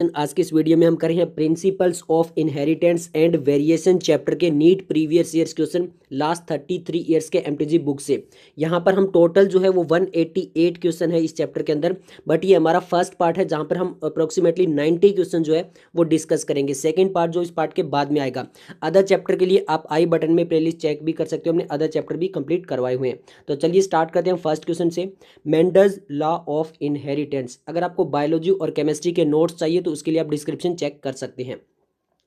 आज के इस वीडियो में हम कर रहे हैं principles of inheritance and variation chapter के NEET previous years question last 33 years के एमटीजी बुक से। यहाँ पर हम टोटल जो है वो 188 क्वेश्चन है इस चैप्टर के अंदर, बट ये हमारा फर्स्ट पार्ट है जहाँ पर हम अप्रोक्सीमेटली 90 क्वेश्चन जो है वो डिस्कस करेंगे। सेकेंड पार्ट जो इस पार्ट के बाद में आएगा। अदर चैप्टर के लिए आप आई बटन में प्लेलिस्ट चेक भी कर सकते हो, हमने अदर चैप्टर भी कंप्लीट करवाए हुए हैं। तो चलिए स्टार्ट करते हैं फर्स्ट क्वेश्चन से। Mendel's law of inheritance. अगर आपको बायोलॉजी और केमिस्ट्री के नोट्स चाहिए तो उसके लिए आप डिस्क्रिप्शन चेक कर सकते हैं।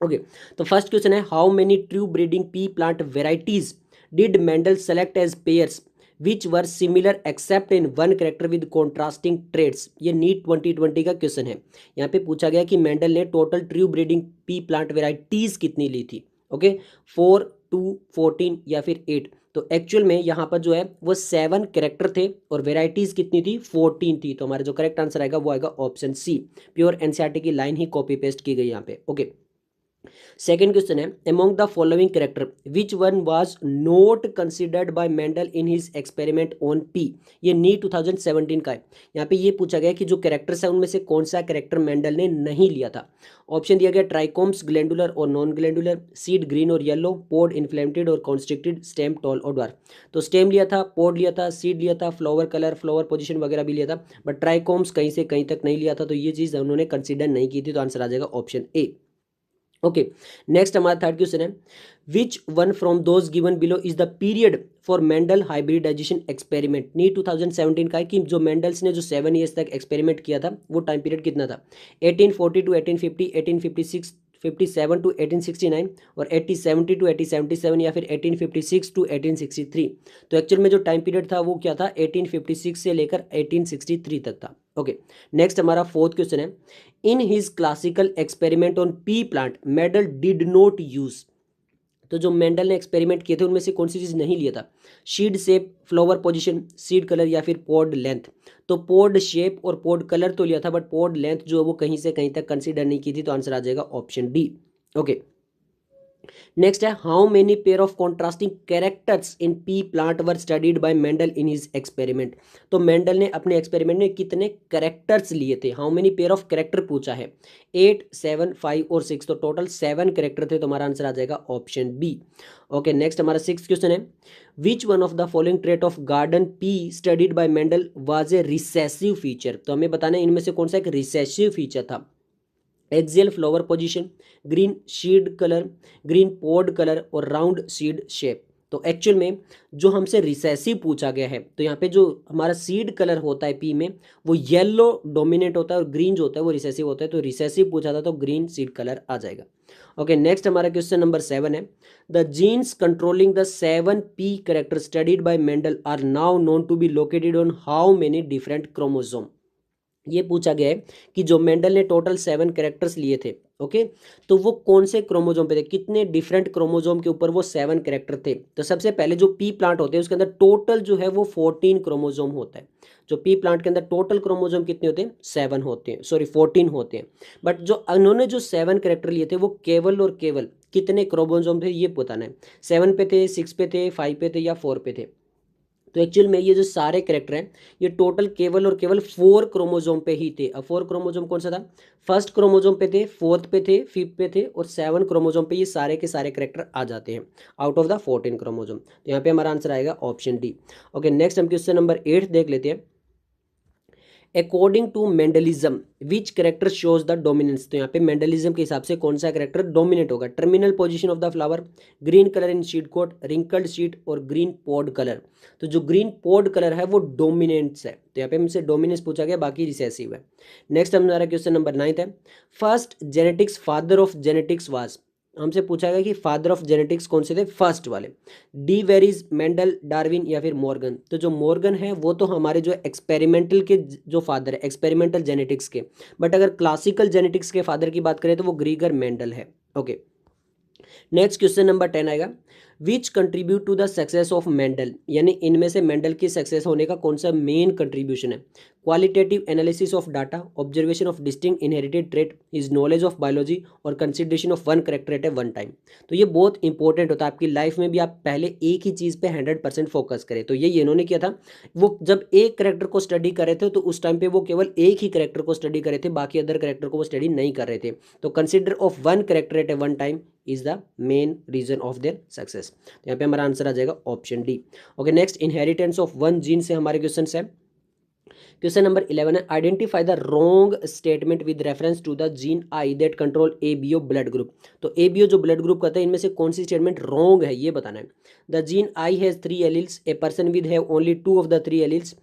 ओके, तो फर्स्ट क्वेश्चन है, how many true breeding pea plant varieties did Mendel select as pairs which were similar except in one character with contrasting traits. ये नीट 2020 का क्वेश्चन है। यहाँ पे पूछा गया कि मेंडल ने total true breeding pea plant varieties कितनी ली थी। ओके, 4, 2, 14 या फिर 8। तो एक्चुअल में यहाँ पर जो है वो 7 कैरेक्टर थे और वेराइटीज कितनी थी, 14 थी। तो हमारा जो करेक्ट आंसर आएगा वो आएगा ऑप्शन सी। प्योर एनसीईआरटी की लाइन ही कॉपी पेस्ट की गई यहाँ पे। ओके, सेकेंड क्वेश्चन है, among the following character which one was not considered bye Mendel in his experiment on P. ये नीट 2017 का है। यहाँ पे ये पूछा गया कि जो कैरेक्टर्स है उनमें से कौन सा कैरेक्टर मेंडल ने नहीं लिया था। ऑप्शन दिया गया ट्राइकोम्स, ग्लैंडुलर और नॉन ग्लैंडुलर, सीड ग्रीन और येलो, पोड इन्फ्लेमेटेड और कॉन्स्ट्रिक्टेड, स्टेम टॉल और ड्वार्फ। तो स्टेम लिया था, पोड लिया था, सीड लिया था, फ्लावर कलर, फ्लावर पोजीशन वगैरह भी लिया था, बट ट्राइकोम्स कहीं से कहीं तक नहीं लिया था। तो ये चीज़ उन्होंने कंसिडर नहीं की थी। तो आंसर आ जाएगा ऑप्शन ए। ओके, नेक्स्ट हमारा थर्ड क्वेश्चन है, which one from those given below is the period for Mendel hybridization experiment. NEET 2017 का है कि जो मेंडल्स ने जो 7 ईयर्स तक एक्सपेरिमेंट किया था वो टाइम पीरियड कितना था। 1840 टू 1850, 1856 57 टू 1869 और 1870 टू 1877 या फिर 1856 टू 1863। तो एक्चुअल में जो टाइम पीरियड था वो क्या था, 1856 से लेकर 1863 तक था। ओके, नेक्स्ट हमारा फोर्थ क्वेश्चन है, in his classical experiment on P plant Mendel did not use. तो जो मेंडल ने एक्सपेरिमेंट किए थे उनमें से कौन सी चीज़ नहीं लिया था, शीड shape, flower position, seed colour या फिर पॉड लेंथ। तो पॉड शेप और पॉड कलर तो लिया था, बट पॉड लेंथ जो है वो कहीं से कहीं तक कंसीडर नहीं की थी। तो आंसर आ जाएगा ऑप्शन डी। ओके, नेक्स्ट है, how many pair of contrasting characters in pea plant were studied by Mendel in his experiment. तो मेंडल ने अपने एक्सपेरिमेंट में कितने कैरेक्टर्स लिए थे, how many pair of character पूछा है, 8, 7, 5 और 6। तो टोटल 7 कैरेक्टर थे। तो हमारा आंसर आ जाएगा ऑप्शन बी। ओके, नेक्स्ट हमारा सिक्स क्वेश्चन है, which one of the following trait of garden pea studied by Mendel was a recessive feature. तो हमें बताना है इनमें से कौन सा एक रिसेसिव फीचर था। Axial flower position, green seed colour, green pod colour और राउंड सीड शेप। तो एक्चुअल में जो हमसे रिसेसिव पूछा गया है, तो यहाँ पे जो हमारा सीड कलर होता है पी में वो येलो डोमिनेट होता है और ग्रीन जो होता है वो रिसेसिव होता है। तो रिसेसिव पूछा था तो ग्रीन सीड कलर आ जाएगा। ओके, नेक्स्ट हमारा क्वेश्चन नंबर 7 है, the genes controlling the 7 pea character studied by Mendel are now known to be located on how many different chromosome. ये पूछा गया है कि जो मेंडल ने टोटल 7 कैरेक्टर्स लिए थे, ओके, तो वो कौन से क्रोमोजोम पे थे, कितने डिफरेंट क्रोमोजोम के ऊपर वो 7 कैरेक्टर थे। तो सबसे पहले जो पी प्लांट होते हैं उसके अंदर टोटल जो है वो 14 क्रोमोजोम होता है। जो पी प्लांट के अंदर टोटल क्रोमोजोम कितने होते हैं, 7 होते हैं, सॉरी 14 होते हैं। बट जो उन्होंने जो 7 कैरेक्टर लिए थे वो केवल और केवल कितने क्रोमोजोम थे ये बताना है। 7 पे थे, 6 पे थे, 5 पे थे या 4 पे थे। तो एक्चुअल में ये जो सारे कैरेक्टर हैं ये टोटल केवल और केवल 4 क्रोमोजोम पे ही थे। अब 4 क्रोमोजोम कौन सा था, फर्स्ट क्रोमोजोम पे थे, फोर्थ पे थे, फिफ्थ पे थे और 7 क्रोमोजोम पे ये सारे के सारे कैरेक्टर आ जाते हैं आउट ऑफ द 14 क्रोमोजोम। तो यहाँ पे हमारा आंसर आएगा ऑप्शन डी। ओके, नेक्स्ट हम क्वेश्चन नंबर 8 देख लेते हैं, according to Mendelism which character shows the dominance. तो यहाँ पे मेंडलिज्म के हिसाब से कौन सा करेक्टर डोमिनेट होगा, terminal position of the flower, green colour in seed coat, wrinkled seed और ग्रीन पॉड कलर। तो जो ग्रीन पॉड कलर है वो डोमिनेंट्स है। तो यहाँ पे हमसे डोमिनेंस पूछा गया, बाकी रिसेसिव है। नेक्स्ट हमारा क्वेश्चन नंबर 9 है, first genetics father of genetics was. हमसे पूछा गया कि फादर ऑफ जेनेटिक्स कौन से थे, फर्स्ट वाले, डी वेरीज, मेंडल, डार्विन या फिर मॉर्गन। तो जो मॉर्गन है वो तो हमारे जो एक्सपेरिमेंटल के जो फादर है एक्सपेरिमेंटल जेनेटिक्स के, बट अगर क्लासिकल जेनेटिक्स के फादर की बात करें तो वो ग्रीगर मेंडल है। ओके, नेक्स्ट क्वेश्चन नंबर 10 आएगा, which contribute to the success of Mendel, यानी इनमें से मेंडल की सक्सेस होने का कौन सा मेन कंट्रीब्यूशन है? Qualitative analysis of data, observation of distinct inherited trait, his knowledge of biology और consideration of one character at a one time. तो ये बहुत इंपॉर्टेंट होता है आपकी लाइफ में भी, आप पहले एक ही चीज़ पे 100% फोकस करें। तो ये इन्होंने किया था, वो जब एक करेक्टर को स्टडी कर रहे थे तो उस टाइम पे वो केवल एक ही करेक्टर को स्टडी कर रहे थे, बाकी अदर करेक्टर को वो स्टडी नहीं कर रहे थे। तो consider of one character at a one time is the main reason of their success. तो यहाँ पे हमारा आंसर आ जाएगा option D. Okay, next inheritance of one gene से हमारे क्वेश्चन है। क्वेश्चन नंबर 11 है, identify the wrong statement with reference to the gene I that control ABO blood group. तो एबीओ जो ब्लड ग्रुप कहता है, इनमें से कौन सी स्टेटमेंट रॉन्ग है ये बताना है। The gene I has 3 alleles, a person with have only 2 of the 3 alleles,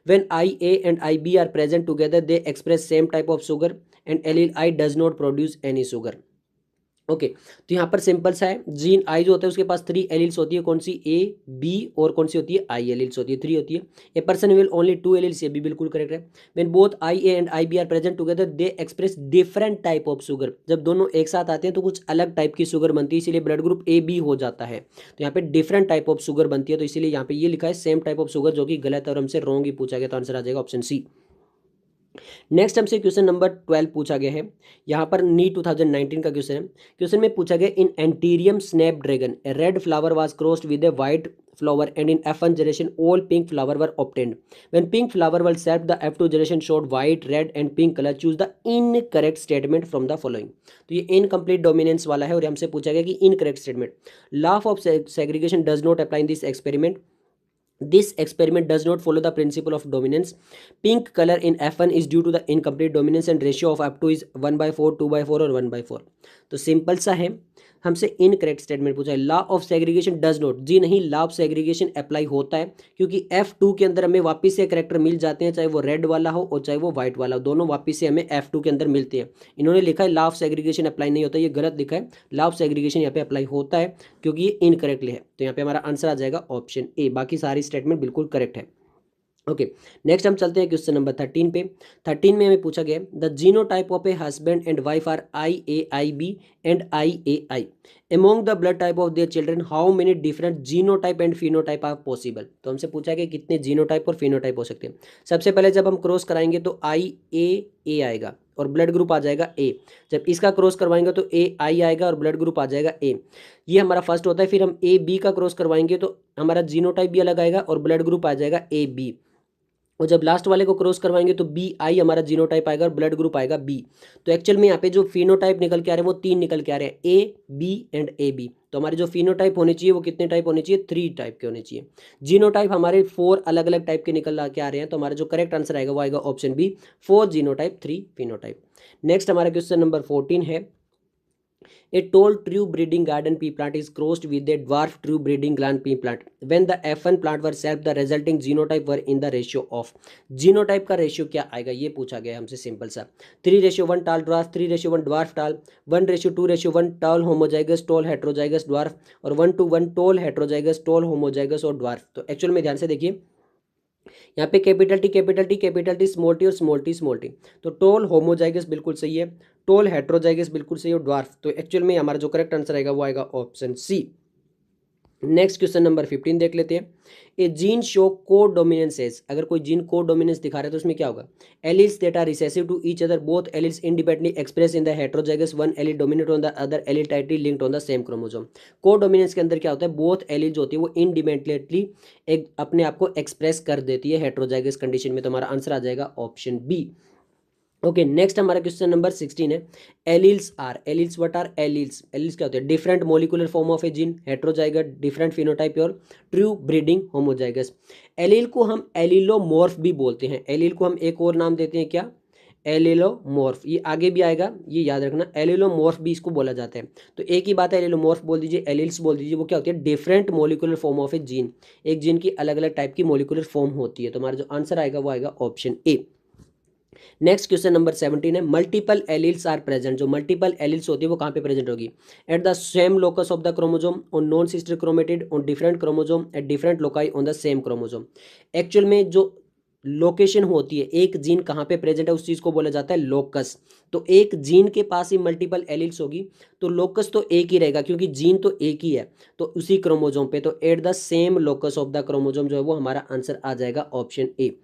when I A and I B are present together they express same type of sugar and allele I does not produce any sugar. Okay, तो यहाँ पर simple सा है, gene I जो होता है उसके पास 3 alleles होती है, कौन सी? ए बी, और कौन सी होती है? आई एलील्स होती है, 3 होती है। A person will only 2 alleles, ये भी बिल्कुल करेक्ट है। When both I A and I B are present together they express different type of sugar, जब दोनों एक साथ आते हैं तो कुछ अलग टाइप की शुगर बनती है, इसीलिए ब्लड ग्रुप ए बी हो जाता है। तो यहाँ पे डिफरेंट टाइप ऑफ शुगर बनती है, तो इसीलिए यहाँ पे ये लिखा है सेम टाइप ऑफ शुगर, जो कि गलत है और हमसे रॉन्ग ही पूछा गया, तो आंसर आ जाएगा ऑप्शन सी। नेक्स्ट हमसे क्वेश्चन नंबर 12 पूछा गया है, यहाँ पर नीट 2019 का क्वेश्चन है। क्वेश्चन में पूछा गया, in antirrhinum snapdragon a red flower was crossed with a white flower and in F1 generation all pink flower were obtained. When pink flower was served, the F2 generation showed white, red and pink color. Choose the incorrect statement from the following. तो ये incomplete dominance वाला है और हमसे पूछा गया कि incorrect statement. Law of segregation does not apply in this experiment. This experiment does not follow the principle of dominance. Pink color in F1 is due to the incomplete dominance and ratio of F2 is 1/4, 2/4 और 1/4. तो simple सा है, हमसे incorrect statement पूछा है। Law of segregation does not, जी नहीं, law of segregation apply होता है, क्योंकि F2 के अंदर हमें वापस से करेक्टर मिल जाते हैं, चाहे वो रेड वाला हो और चाहे वो व्हाइट वाला हो, दोनों वापस से हमें F2 के अंदर मिलते हैं। इन्होंने लिखा है लॉ ऑफ सेग्रीगेशन अप्लाई नहीं होता, ये गलत लिखा है। लॉ ऑफ सेग्रीगेशन यहाँ पे अप्लाई होता है, क्योंकि ये इनकरेक्टली है। तो यहाँ पे हमारा आंसर आ जाएगा ऑप्शन ए, बाकी सारी स्टेटमेंट बिल्कुल करेक्ट है। ओके, नेक्स्ट हम चलते हैं क्वेश्चन नंबर 13 पे। 13 में हमें पूछा गया, the genotype of a husband and wife are IAIB and IAI. Among the blood type of their children, how many different genotype and phenotype are possible? तो हमसे पूछा है कि कितने जीनोटाइप और फिनोटाइप हो सकते हैं। सबसे पहले जब हम क्रॉस कराएंगे तो IAA आएगा और ब्लड ग्रुप आ जाएगा A। जब इसका क्रॉस करवाएंगे तो AI आएगा और ब्लड ग्रुप आ जाएगा A। ये हमारा फर्स्ट होता है। फिर हम AB का क्रॉस करवाएंगे तो हमारा जीनोटाइप भी अलग आएगा और ब्लड ग्रुप आ जाएगा AB। और जब लास्ट वाले को क्रॉस करवाएंगे तो BI हमारा जीनोटाइप आएगा और ब्लड ग्रुप आएगा B। तो एक्चुअल में यहाँ पे जो फिनोटाइप निकल के आ रहे हैं वो 3 निकल के आ रहे हैं, A, B एंड AB। तो हमारे जो फिनोटाइप होने चाहिए वो कितने टाइप होने चाहिए? 3 टाइप के होने चाहिए। जीनोटाइप हमारे 4 अलग अलग टाइप के निकल के आ रहे हैं, तो हमारा जो करेक्ट आंसर आएगा वो आएगा option B, 4 genotype 3 phenotype. Next हमारा क्वेश्चन नंबर 14 है, a tall true breeding garden pea plant is crossed with a dwarf true breeding gland pea plant. When the F1 plant were self, the resulting genotype were in the ratio of. Genotype का ratio क्या आएगा ये पूछा गया हमसे, simple सा 3:1 टाल dwarf, 3:1 dwarf टाल, 1:2:1 टाल होमोजाइगस टॉल हेट्रोजाइगस ड्वार्फ और 1:1 टॉल हेट्रोजाइगस टॉल होमोजाइगस और ड्वार्फ। तो एक्चुअल में ध्यान से देखिए, यहाँ पे capital T capital T capital T small T और स्मॉल टी स्मॉल टी। तो टोल होमोजाइगस बिल्कुल सही है, टोल हेट्रोजाइगस बिल्कुल सही है और ड्वार्फ। तो एक्चुअल में हमारा जो करेक्ट आंसर आएगा वो आएगा option C. Next question number 15 देख लेते हैं। ए जीन शो को डोमिनेंसेस, अगर कोई जीन को डोमिनेंस दिखा रहा है तो उसमें क्या होगा? Alleles that are recessive to each other, both alleles independently express in the heterozygous, one allele dominate on the other allele tightly linked on the same chromosome. Codominance के अंदर क्या होता है? बोथ एलील जो होती है वो independently एक अपने आप को एक्सप्रेस कर देती है हेट्रोजाइगस कंडीशन में। तो हमारा आंसर आ जाएगा ऑप्शन बी। ओके, नेक्स्ट हमारा क्वेश्चन नंबर 16 है, alleles are, alleles what are alleles? Alleles क्या होते हैं? Different molecular form of a gene, heterozygous, different phenotype और ट्रू ब्रीडिंग होमोजाइगस। एलील को हम एलीलोमॉर्फ भी बोलते हैं। एलील को हम एक और नाम देते हैं क्या? एलीलोमॉर्फ। ये आगे भी आएगा, ये याद रखना, एलीलोमॉर्फ भी इसको बोला जाता है। तो एक ही बात है, एलीलोमॉर्फ बोल दीजिए, एलील्स बोल दीजिए। वो क्या होती है? Different molecular form of a gene, एक जीन की अलग अलग टाइप की मॉलिक्यूलर फॉर्म होती है। तो हमारा जो आंसर आएगा वो आएगा option A. Next question number 17 है, मल्टीपल एलील्स आर प्रेजेंट। जो मल्टीपल एलील्स होती है वो कहाँ पे प्रेजेंट होगी? Eight the same locus of the chromosome, on non sister chromatid, on different chromosome, at different loci on the same chromosome. Actual में जो लोकेशन होती है, एक जीन कहाँ पे प्रेजेंट है उस चीज़ को बोला जाता है लोकस। तो एक जीन के पास ही मल्टीपल एलील्स होगी तो लोकस तो एक ही रहेगा, क्योंकि जीन तो एक ही है तो उसी क्रोमोजोम पे, तो at the same locus of the chromosome जो है वो हमारा आंसर आ जाएगा ऑप्शन ए।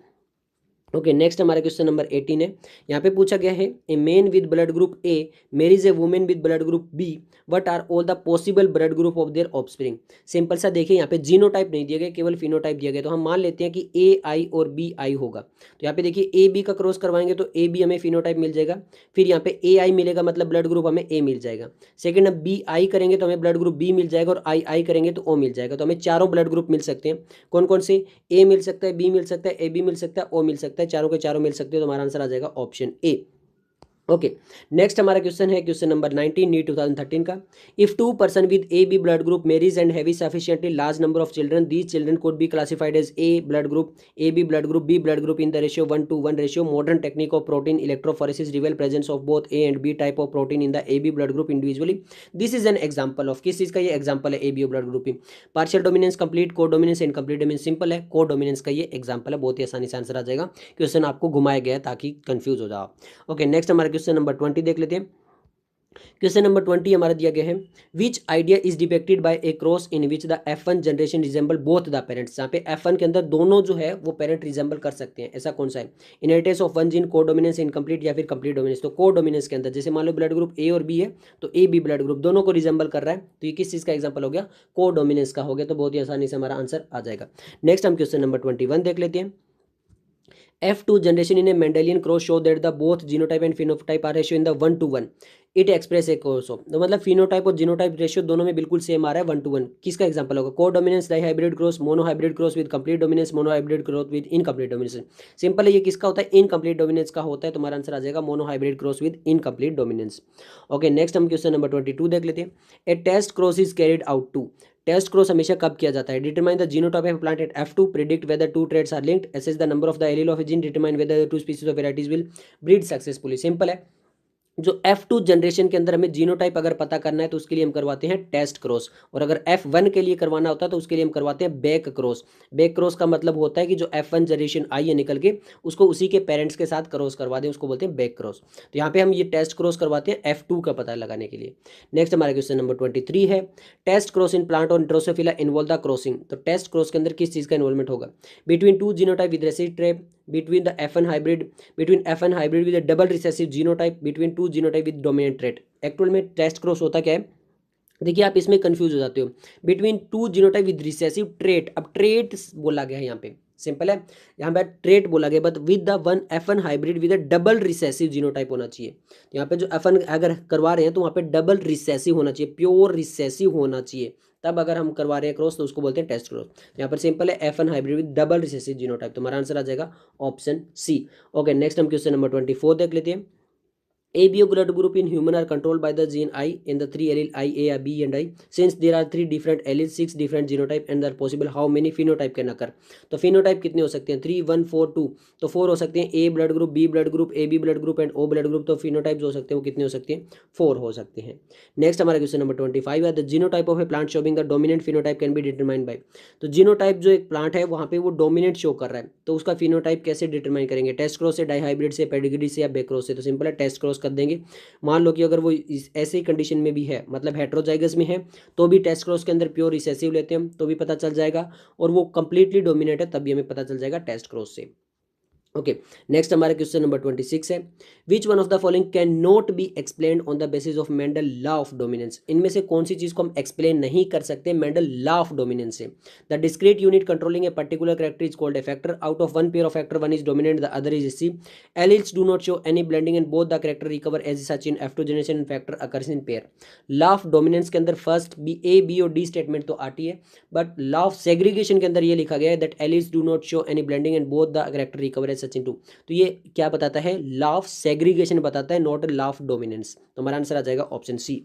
ओके, नेक्स्ट हमारा क्वेश्चन नंबर 18 है। यहाँ पे पूछा गया है a man with blood group A marriage a women with blood group B, what are all the possible blood group of their offspring. Simple सा देखिए, यहाँ पे जीनोटाइप नहीं दिया गया, केवल फिनोटाइप दिया गया, तो हम मान लेते हैं कि ए आई और बी आई होगा। तो यहाँ पे देखिए ए बी का क्रॉस करवाएंगे तो ए बी हमें फिनोटाइप मिल जाएगा, फिर यहाँ पे ए आई मिलेगा मतलब ब्लड ग्रुप हमें ए मिल जाएगा। सेकंड, अब बी आई करेंगे तो हमें ब्लड ग्रुप बी मिल जाएगा, और आई आई करेंगे तो ओ मिल जाएगा। तो हमें चारों ब्लड ग्रुप मिल सकते हैं। कौन कौन से? ए मिल सकता है, बी मिल सकता है, ए बी मिल सकता है, ओ मिल सकता है, चारों के चारों मिल सकते हो, तो हमारा आंसर आ जाएगा ऑप्शन ए। ओके, नेक्स्ट हमारा क्वेश्चन है क्वेश्चन नंबर 19 नीट 2013 का। If two person with A B blood group marries and have sufficiently large number of children, these children could be classified as A blood group, A B blood group, B blood group in the ratio 1:1 ratio. Modern technique of protein electrophoresis reveal presence of both A and B type of protein in the A B blood group individually. This is an example of, किस चीज का ये example है? A B blood grouping. Partial dominance, complete codominance, incomplete dominance. Simple है, को dominance का ये example है, बहुत ही आसानी से आंसर आ जाएगा। क्वेश्चन आपको घुमाया गया है ताकि कंफ्यूज हो जाओ। ओके, नेक्स्ट हमारा क्वेश्चन नंबर 20 देख लेते हैं। क्वेश्चन नंबर 20 हमारा दिया गया है, which idea is depicted by a cross in which the F1 generation resemble both the parents. जहाँ पे F1 के अंदर दोनों जो है वो पेरेंट रिजेंबल कर सकते हैं, ऐसा कौन सा है? इनहेरिटेंस ऑफ वन जीन, को डोमिनेंस, इनकम्प्लीट या फिर कंप्लीट डोमिनेंस। तो को डोमिनेंस के अंदर जैसे मान लो ब्लड ग्रुप ए और बी है तो ए बी ब्लड ग्रुप दोनों को रिजेंबल कर रहा है, तो ये किस चीज़ का एग्जाम्पल हो गया? को डोमिनेंस का हो गया, तो बहुत ही आसानी से हमारा आंसर आ जाएगा। नेक्स्ट हम क्वेश्चन नंबर 21 देख लेते हैं। F2 generation in a Mendelian cross show that the both genotype and phenotype are ratio in the 1:1. It express A course of, तो मतलब फिनोटाइप और जीनोटाइप रेशियो दोनों में बिल्कुल सेम आ रहा है 1:1। किसका एग्जांपल होगा? Codominance dihybrid cross, monohybrid cross with complete dominance, monohybrid cross with incomplete dominance. Simple है, ये किसका होता है? इनकम्प्लीट डोमिनेंस का होता है, तुम्हारा आंसर आ जाएगा monohybrid cross with incomplete dominance. Okay, next हम क्वेश्चन नंबर 22 देख लेते हैं। A test cross is carried out to, test cross हमेशा कब किया जाता है? Determine the genotype of plant at F2, predict whether two traits are linked, assess the number of the allele of a gene, determine whether two species of varieties will breed successfully. Simple है, जो F2 generation के अंदर हमें genotype अगर पता करना है तो उसके लिए हम करवाते हैं टेस्ट क्रॉस, और अगर F1 के लिए करवाना होता है तो उसके लिए हम करवाते हैं बैक क्रॉस। बैक क्रॉस का मतलब होता है कि जो F1 जनरेशन आई है निकल के उसको उसी के पेरेंट्स के साथ क्रॉस करवा दें, उसको बोलते हैं बैक क्रॉस। तो यहाँ पे हम ये टेस्ट क्रॉस करवाते हैं F2 का पता लगाने के लिए। नेक्स्ट हमारा क्वेश्चन नंबर 23 है, टेस्ट क्रॉस इन प्लांट और ड्रोसोफिला इन्वॉल्व द क्रॉसिंग। तो टेस्ट क्रॉस के अंदर किस चीज़ का इन्वॉल्वमेंट होगा? Between two genotype with resistive trap, between the F1 hybrid, between F1 hybrid with a double recessive genotype, between two genotype with dominant trait। Actual में test cross होता क्या है? देखिए, आप इसमें कंफ्यूज हो जाते हो। Between two genotype with recessive trait, अब ट्रेट बोला गया है यहाँ पे, सिंपल है, यहाँ पे ट्रेट बोला गया, but with the one F1 hybrid with a double recessive genotype होना चाहिए। तो यहाँ पे जो F1 अगर करवा रहे हैं तो वहाँ पे डबल रिसेसिव होना चाहिए, प्योर रिसेसिव होना चाहिए, तब अगर हम करवा रहे हैं क्रॉस तो उसको बोलते हैं टेस्ट क्रॉस। तो यहाँ पर सिंपल है F1 hybrid with double recessive genotype, तो हमारा आंसर आ जाएगा ऑप्शन सी। ओके, नेक्स्ट हम क्वेश्चन नंबर 24 देख लेते हैं। ABO blood group in human are controlled by the gene I in the three allele I, A, B and I. Since there are three different alleles, six different genotype and are possible, how many phenotype can occur? तो phenotype कितने हो सकते हैं? 3, 1, 4, 2। तो 4 हो सकते हैं, A blood group, B blood group, AB blood group and O blood group. तो phenotypes हो सकते हैं वो कितने हो सकते हैं? 4 हो सकते हैं। नेक्स्ट हमारा क्वेश्चन नंबर 25 है, the genotype of A plant showing the dominant phenotype can be determined by. तो जीनोटाइप जो एक प्लांट है वहाँ पे वो डोमिनेंट शो कर रहा है, तो उसका फिनोटाइप कैसे डिटरमाइन करेंगे? टेस्ट क्रॉस से, डाईहाइब्रिड से, पेडिग्री से या बैक क्रॉस से? तो सिंपल है, टेस्ट क्रॉस कर देंगे। मान लो कि अगर वो ऐसे ही कंडीशन में भी है, मतलब हेट्रोजाइगस में है, तो भी टेस्ट क्रॉस के अंदर प्योर रिसेसिव लेते हैं हम तो भी पता चल जाएगा, और वो कंप्लीटली डोमिनेट है तब भी हमें पता चल जाएगा टेस्ट क्रॉस से। ओके, नेक्स्ट हमारा क्वेश्चन नंबर 26 है, which one of the following can not be explained on the basis of Mendel law of dominance. इनमें से कौन सी चीज को हम एक्सप्लेन नहीं कर सकते मेंडल लॉ ऑफ डोमिनेंस से? The discrete unit controlling a particular character is called a factor. Out of one pair of factor, one is dominant, the other is recessive. Alleles do not show any blending and both the character recover as such in F2 generation and factor occurs in pair. Law of dominance के अंदर first A, B और D statement तो आती है, but law of segregation के अंदर ये लिखा गया है that alleles do not show any blending and both the character recover as such in 2। तो ये क्या बताता है? लॉ ऑफ सेग्रीगेशन बताता है, नॉट लॉ ऑफ डोमिनेंस। तो हमारा आंसर आ जाएगा option C.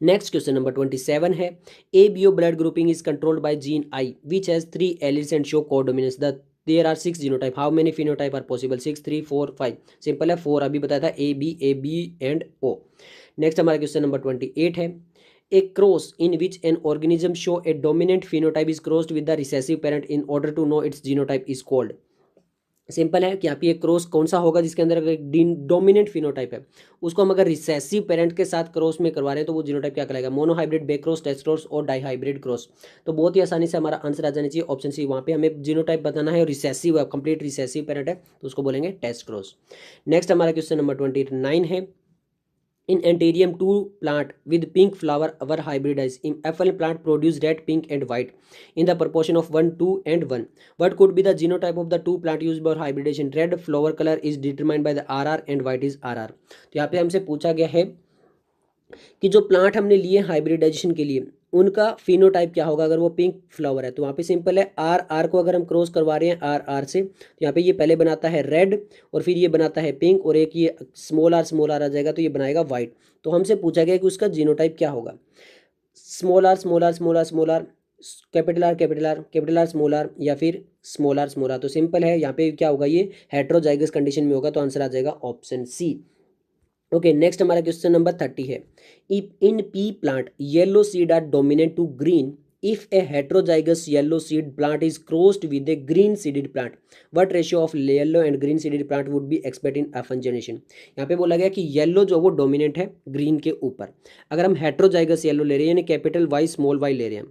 Next question number 27 है, ABO blood grouping is controlled by gene I which has 3 alleles and show codominance. The there are 6 genotype, how many phenotype are possible? 6, 3, 4, 5। Simple है, 4 अभी बताया था, AB and O। Next हमारा question number 28 है, a cross in which an organism show a dominant phenotype is crossed with the recessive parent in order to know its genotype is called। Simple है कि आप ये cross कौन सा होगा जिसके अंदर अगर एक डोमिनेंट फिनोटाइप है, उसको हम अगर रिसेसिव पेरेंट के साथ क्रॉस में करवा रहे हैं तो वो जीनोटाइप क्या कहलाएगा, मोनोहाइब्रिड, बेक्रॉस, टेस्ट क्रॉस और डाईहाइब्रिड क्रॉस। तो बहुत ही आसानी से हमारा आंसर आ जाना चाहिए ऑप्शन सी। वहाँ पे हमें जीनोटाइप बताना है और रिसेसिव है, कंप्लीट रिसेसिव पेरेंट है तो उसको बोलेंगे टेस्ट क्रॉस। नेक्स्ट हमारा क्वेश्चन नंबर 29 है, in Anthurium two plant with pink flower were hybridized. In apple plant produce red, pink and white in the proportion of 1, 2 and 1. What could be the genotype of the two plant used for hybridization? Red flower color is determined by the RR and white is RR. तो यहाँ पे हमसे पूछा गया है कि जो plant हमने लिए हाइब्रिडाइजेशन के लिए उनका फिनोटाइप क्या होगा अगर वो पिंक फ्लावर है। तो वहाँ पे सिंपल है, आर आर को अगर हम क्रॉस करवा रहे हैं आर आर से तो यहाँ पे ये पहले बनाता है रेड और फिर ये बनाता है पिंक और एक ये स्मॉल आर आ जाएगा तो ये बनाएगा वाइट। तो हमसे पूछा गया कि उसका जीनोटाइप क्या होगा, small are small are small are small R, capital R capital R capital R small R या फिर स्मॉल आर स्मॉल आर। तो सिंपल है, यहाँ पे क्या होगा, ये हेट्रोजाइगस कंडीशन में होगा तो आंसर आ जाएगा ऑप्शन सी। ओके, नेक्स्ट हमारा क्वेश्चन नंबर 30 है, if in pea plant yellow seed are dominant to green if a heterozygous yellow seed plant is crossed with a green seeded plant what ratio of yellow and green seeded plant would be expected in F1 generation। यहाँ पे बोला गया कि yellow जो वो dominant है green के ऊपर, अगर हम हेट्रोजाइगस येलो ले रहे हैं यानी कैपिटल वाई स्मॉल वाई ले रहे हैं,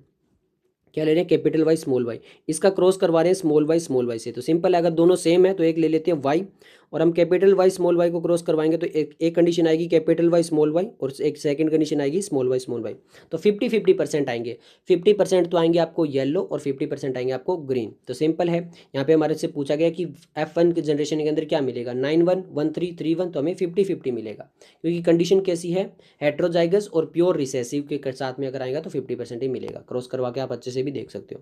क्या ले रहे हैं कैपिटल वाई स्मॉल वाई, इसका क्रॉस करवा रहे हैं स्मॉल वाई से। तो सिंपल है, अगर दोनों सेम है तो एक ले लेते हैं वाई और हम कैपिटल वाई स्मॉल वाई को क्रॉस करवाएंगे तो एक कंडीशन आएगी कैपिटल वाई स्मॉल वाई और एक सेकंड कंडीशन आएगी स्मॉल वाई। तो 50-50% आएंगे, 50% तो आएंगे आपको येलो और 50% आएंगे आपको ग्रीन। तो सिंपल है, यहाँ पे हमारे से पूछा गया कि F1 के जनरेशन के अंदर क्या मिलेगा, 9-1, 1-3, 3-1, तो हमें 50-50 मिलेगा क्योंकि कंडीशन कैसी है, हेट्रोजाइगस और प्योर रिसेसिव के साथ में अगर आएगा तो 50% ही मिलेगा। क्रॉस करवा के आप अच्छे से भी देख सकते हो।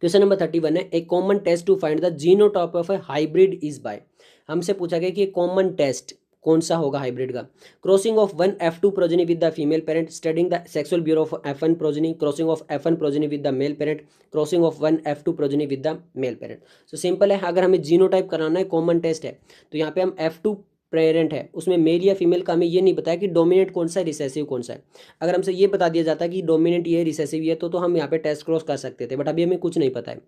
क्वेश्चन नंबर 31 है, a common test to find the genotype of a hybrid is by. हमसे पूछा गया कि कॉमन टेस्ट कौन सा होगा हाइब्रिड का, crossing of one F2 progeny with the female parent, studying the sexual bureau of F1 progeny, crossing of F1 progeny with the male parent, crossing of one F2 progeny with the male parent. तो simple है, अगर हमें genotype कराना है common test है तो यहाँ पे हम F2 पेरेंट है उसमें मेल या फीमेल का हमें ये नहीं बताया कि डोमिनेंट कौन सा है रिसेसिव कौन सा है। अगर हमसे ये बता दिया जाता कि डोमिनेंट ये रिसेसिव ये तो हम यहाँ पे टेस्ट क्रॉस कर सकते थे, बट अभी हमें कुछ नहीं पता है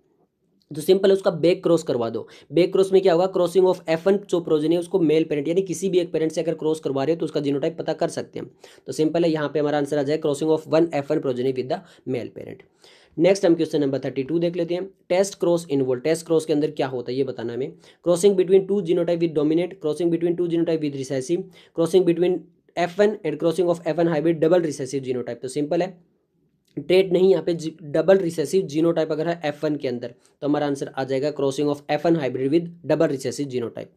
तो सिंपल है उसका बैक क्रॉस करवा दो। बैक क्रॉस में क्या होगा, क्रॉसिंग ऑफ F1 जो प्रोजेनी है उसको मेल पेरेंट यानी किसी भी एक पेरेंट से अगर क्रॉस करवा रहे हो तो उसका जीनोटाइप पता कर सकते हैं। तो सिंपल है, यहाँ पे हमारा आंसर आ जाए crossing of one F1 progeny with the male parent. Next हम क्वेश्चन नंबर 32 देख लेते हैं, test cross involve. Test cross के अंदर क्या होता है ये बताना हमें, crossing between two genotype with dominate, crossing between two genotype with recessive, crossing between F1 and crossing of F1 hybrid double recessive genotype. तो सिंपल है, ट्रेट नहीं, यहाँ पे डबल रिसेसिव जीनोटाइप अगर है F1 के अंदर तो हमारा आंसर आ जाएगा crossing of F1 hybrid with double recessive genotype.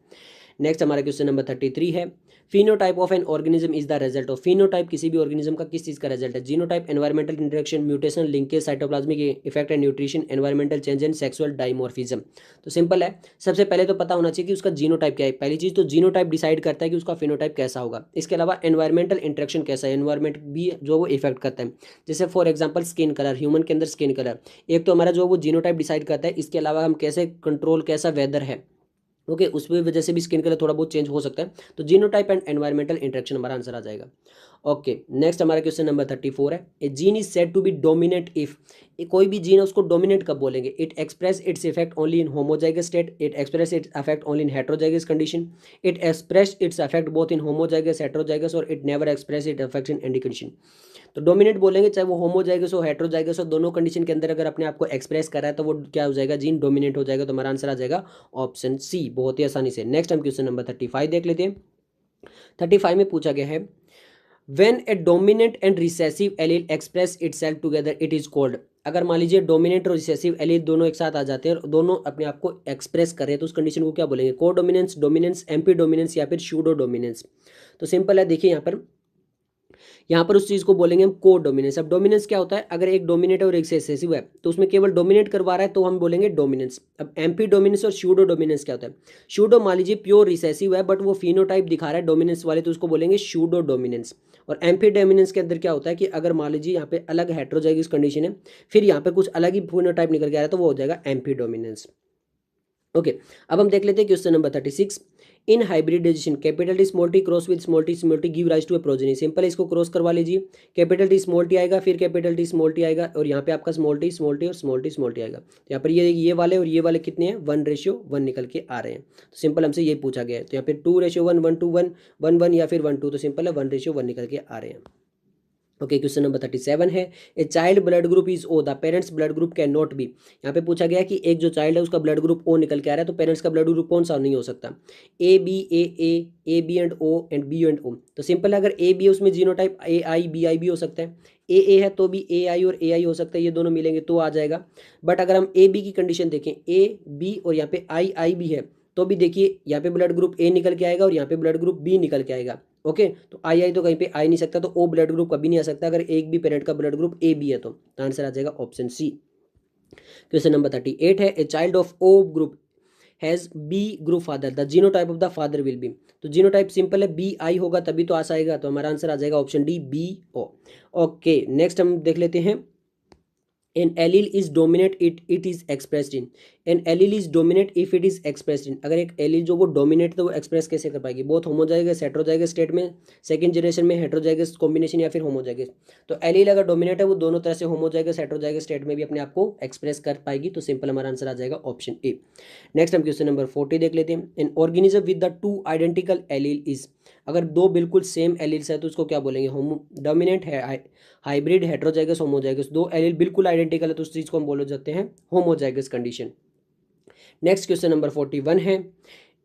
Next हमारा क्वेश्चन नंबर 33 है, phenotype of an organism is the result of. Phenotype किसी भी ऑर्गेनिज्म का किस चीज का रिजल्ट है, genotype environmental interaction, mutation, linkage, cytoplasmic effect and nutrition, environmental change and sexual dimorphism. तो सिंपल है, सबसे पहले तो पता होना चाहिए कि उसका जीनोटाइप क्या है। पहली चीज तो जीनोटाइप डिसाइड करता है कि उसका फिनोटाइप कैसा होगा, इसके अलावा एनवायरमेंटल इंटरेक्शन कैसा है, एनवायरमेंट भी जो वो इफेक्ट करता है। जैसे for example skin colour, human के अंदर स्किन कलर एक तो हमारा जो वो जीनोटाइप डिसाइड करता है, इसके अलावा हम कैसे कंट्रोल, कैसा वेदर है, ओके उसकी वजह से भी स्किन कलर थोड़ा बहुत चेंज हो सकता है। तो जीनोटाइप एंड एनवायरमेंटल इंटरेक्शन हमारा आंसर आ जाएगा। ओके, नेक्स्ट हमारा क्वेश्चन नंबर 34 है, a gene is said to be dominant if. कोई भी जीन है उसको डोमिनेंट कब बोलेंगे, it express its effect only in homozygous state, it express its effect only in heterozygous condition, it express its effect both in homozygous heterozygous और it never express it effect in any condition. तो dominant बोलेंगे चाहे वो homozygous हो heterozygous हो, दोनों condition के अंदर अगर अपने आप को एक्सप्रेस कर रहा है तो वो क्या हो जाएगा, जीन डोमिनेंट हो जाएगा। तो हमारा आंसर आ जाएगा ऑप्शन सी, बहुत ही आसानी से। नेक्स्ट हम क्वेश्चन नंबर 35 देख लेते हैं। 35 में पूछा गया है, When a dominant and recessive allele express itself together it is called। अगर मान लीजिए डोमिनेंट और रिसेसिव एलील दोनों एक साथ आ जाते हैं और दोनों अपने आप को एक्सप्रेस कर रहे हैं तो उस कंडीशन को क्या बोलेंगे, को डोमिनेंस, डोमिनेंस, एम्पी डोमिनेंस या फिर शूडो डोमिनेंस। तो सिंपल है, देखिए यहाँ पर उस चीज को बोलेंगे हम को डोमिनेंस। अब डोमिनेंस क्या होता है, अगर एक डोमिनेट और एक रिसेसिव है तो उसमें केवल डोमिनेट करवा रहा है तो हम बोलेंगे डोमिनेंस। अब एम्पी डोमिनेंस और शूडो डोमिनेंस क्या होता है, शूडो मान लीजिए प्योर रिसेसिव है बट वो फिनोटाइप दिखा रहा है डोमिनेंस वाले तो उसको बोलेंगे शूडो डोमिनेंस। और एम्पी डोमिनेंस के अंदर क्या होता है कि अगर मान लीजिए यहाँ पे अलग हेट्रोजाइगस कंडीशन है फिर यहाँ पे कुछ अलग ही फिनोटाइप निकल के आ रहा है तो वो हो जाएगा एम्पी डोमिनेंस। ओके, अब हम देख लेते हैं question number 36, in hybridization capital T small T cross with small T give rise to a progeny. Simple है, इसको क्रॉस करवा लीजिए। कैपिटल टी स्मॉल टी आएगा, फिर कैपिटल टी स्मॉल टी आएगा, और यहाँ पे आपका स्मॉल टी और स्मॉल टी आएगा। तो यहाँ पर ये वाले और ये वाले कितने हैं, 1:1 निकल के आ रहे हैं। तो सिंपल हमसे ये पूछा गया है। तो यहाँ पे 2:1, 1:1, 1:1 या फिर 1:2, तो सिंपल है 1:1 निकल के आ रहे हैं। ओके, क्वेश्चन नंबर 37 है, a child blood group is O, the parents blood group can not be. यहाँ पे पूछा गया कि एक जो चाइल्ड है उसका ब्लड ग्रुप ओ निकल के आ रहा है, तो पेरेंट्स का ब्लड ग्रुप कौन सा नहीं हो सकता, A B and O and B and O. तो सिंपल है, अगर ए बी है उसमें genotype A I B I भी हो सकता है, ए है तो भी ए आई और ए आई हो सकता है, ये दोनों मिलेंगे तो आ जाएगा। बट अगर हम ए बी की कंडीशन देखें, ए बी और यहाँ पे आई भी है, तो भी देखिए यहाँ पे ब्लड ग्रुप ए निकल के आएगा और यहाँ पे ब्लड ग्रुप बी निकल के आएगा। ओके, तो आई तो कहीं पे आ ही नहीं सकता, तो ओ ब्लड ग्रुप कभी नहीं आ सकता अगर एक भी पेरेंट का ब्लड ग्रुप ए बी है। तो आंसर आ जाएगा ऑप्शन सी। क्वेश्चन नंबर 38 है, a child of O group has B group father, the genotype of the father will be. तो जीनोटाइप सिंपल है, बी आई होगा तभी तो आस आएगा, तो हमारा आंसर आ जाएगा option D B O. Okay, next हम देख लेते हैं, an allele is dominant it is expressed in, an allele is dominant if it is expressed in। अगर एक एलील जो वो डोमिनेट तो वो एक्सप्रेस कैसे कर पाएगी, बहुत होमोजाइगस हेटेरोजाइगस स्टेट में, सेकंड जनरेशन में हेटेरोजाइगस कॉम्बिनेशन या फिर होमोजाइगस। तो एलील अगर डोमिनेट है वो दोनों तरह से होमोजाइगस हेटेरोजाइगस स्टेट में भी अपने आप को एक्सप्रेस कर पाएगी, तो सिंपल हमारा आंसर आ जाएगा ऑप्शन ए। नेक्स्ट हम क्वेश्चन नंबर 40 देख लेते हैं, an organism with the 2 identical allele is. अगर दो बिल्कुल सेम एलील्स है तो उसको क्या बोलेंगे, होमो डोमिनेंट है, हाइब्रिड, हेटेरोजाइगस, होमोजाइगस। दो एलील बिल्कुल आइडेंटिकल है तो उस चीज को हम बोल जाते हैं homozygous condition. Next question number 41 है,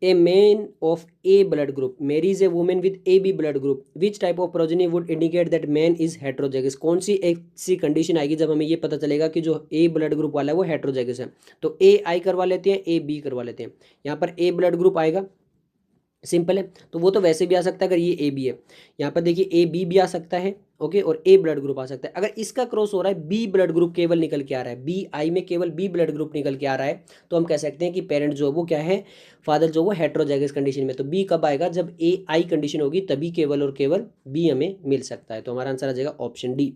a man of A blood group marries a women with A B blood group, which type of progeny would indicate that man is heterozygous. कौन सी ऐसी कंडीशन आएगी जब हमें ये पता चलेगा कि जो ए ब्लड ग्रुप वाला है वो हेटेरोजाइगस है। तो ए आई करवा लेते हैं, ए बी करवा लेते हैं। यहाँ पर ए ब्लड ग्रुप आएगा, सिंपल है, तो वो तो वैसे भी आ सकता है अगर ये ए बी है। यहाँ पर देखिए ए बी भी आ सकता है, ओके, और ए ब्लड ग्रुप आ सकता है। अगर इसका क्रॉस हो रहा है, बी ब्लड ग्रुप केवल निकल के आ रहा है, बी आई में केवल बी ब्लड ग्रुप निकल के आ रहा है, तो हम कह सकते हैं कि पेरेंट जो वो क्या है, फादर जो वो हेटेरोजाइगस कंडीशन में। तो बी कब आएगा, जब ए आई कंडीशन होगी तभी केवल और केवल बी हमें मिल सकता है। तो हमारा आंसर आ जाएगा ऑप्शन डी।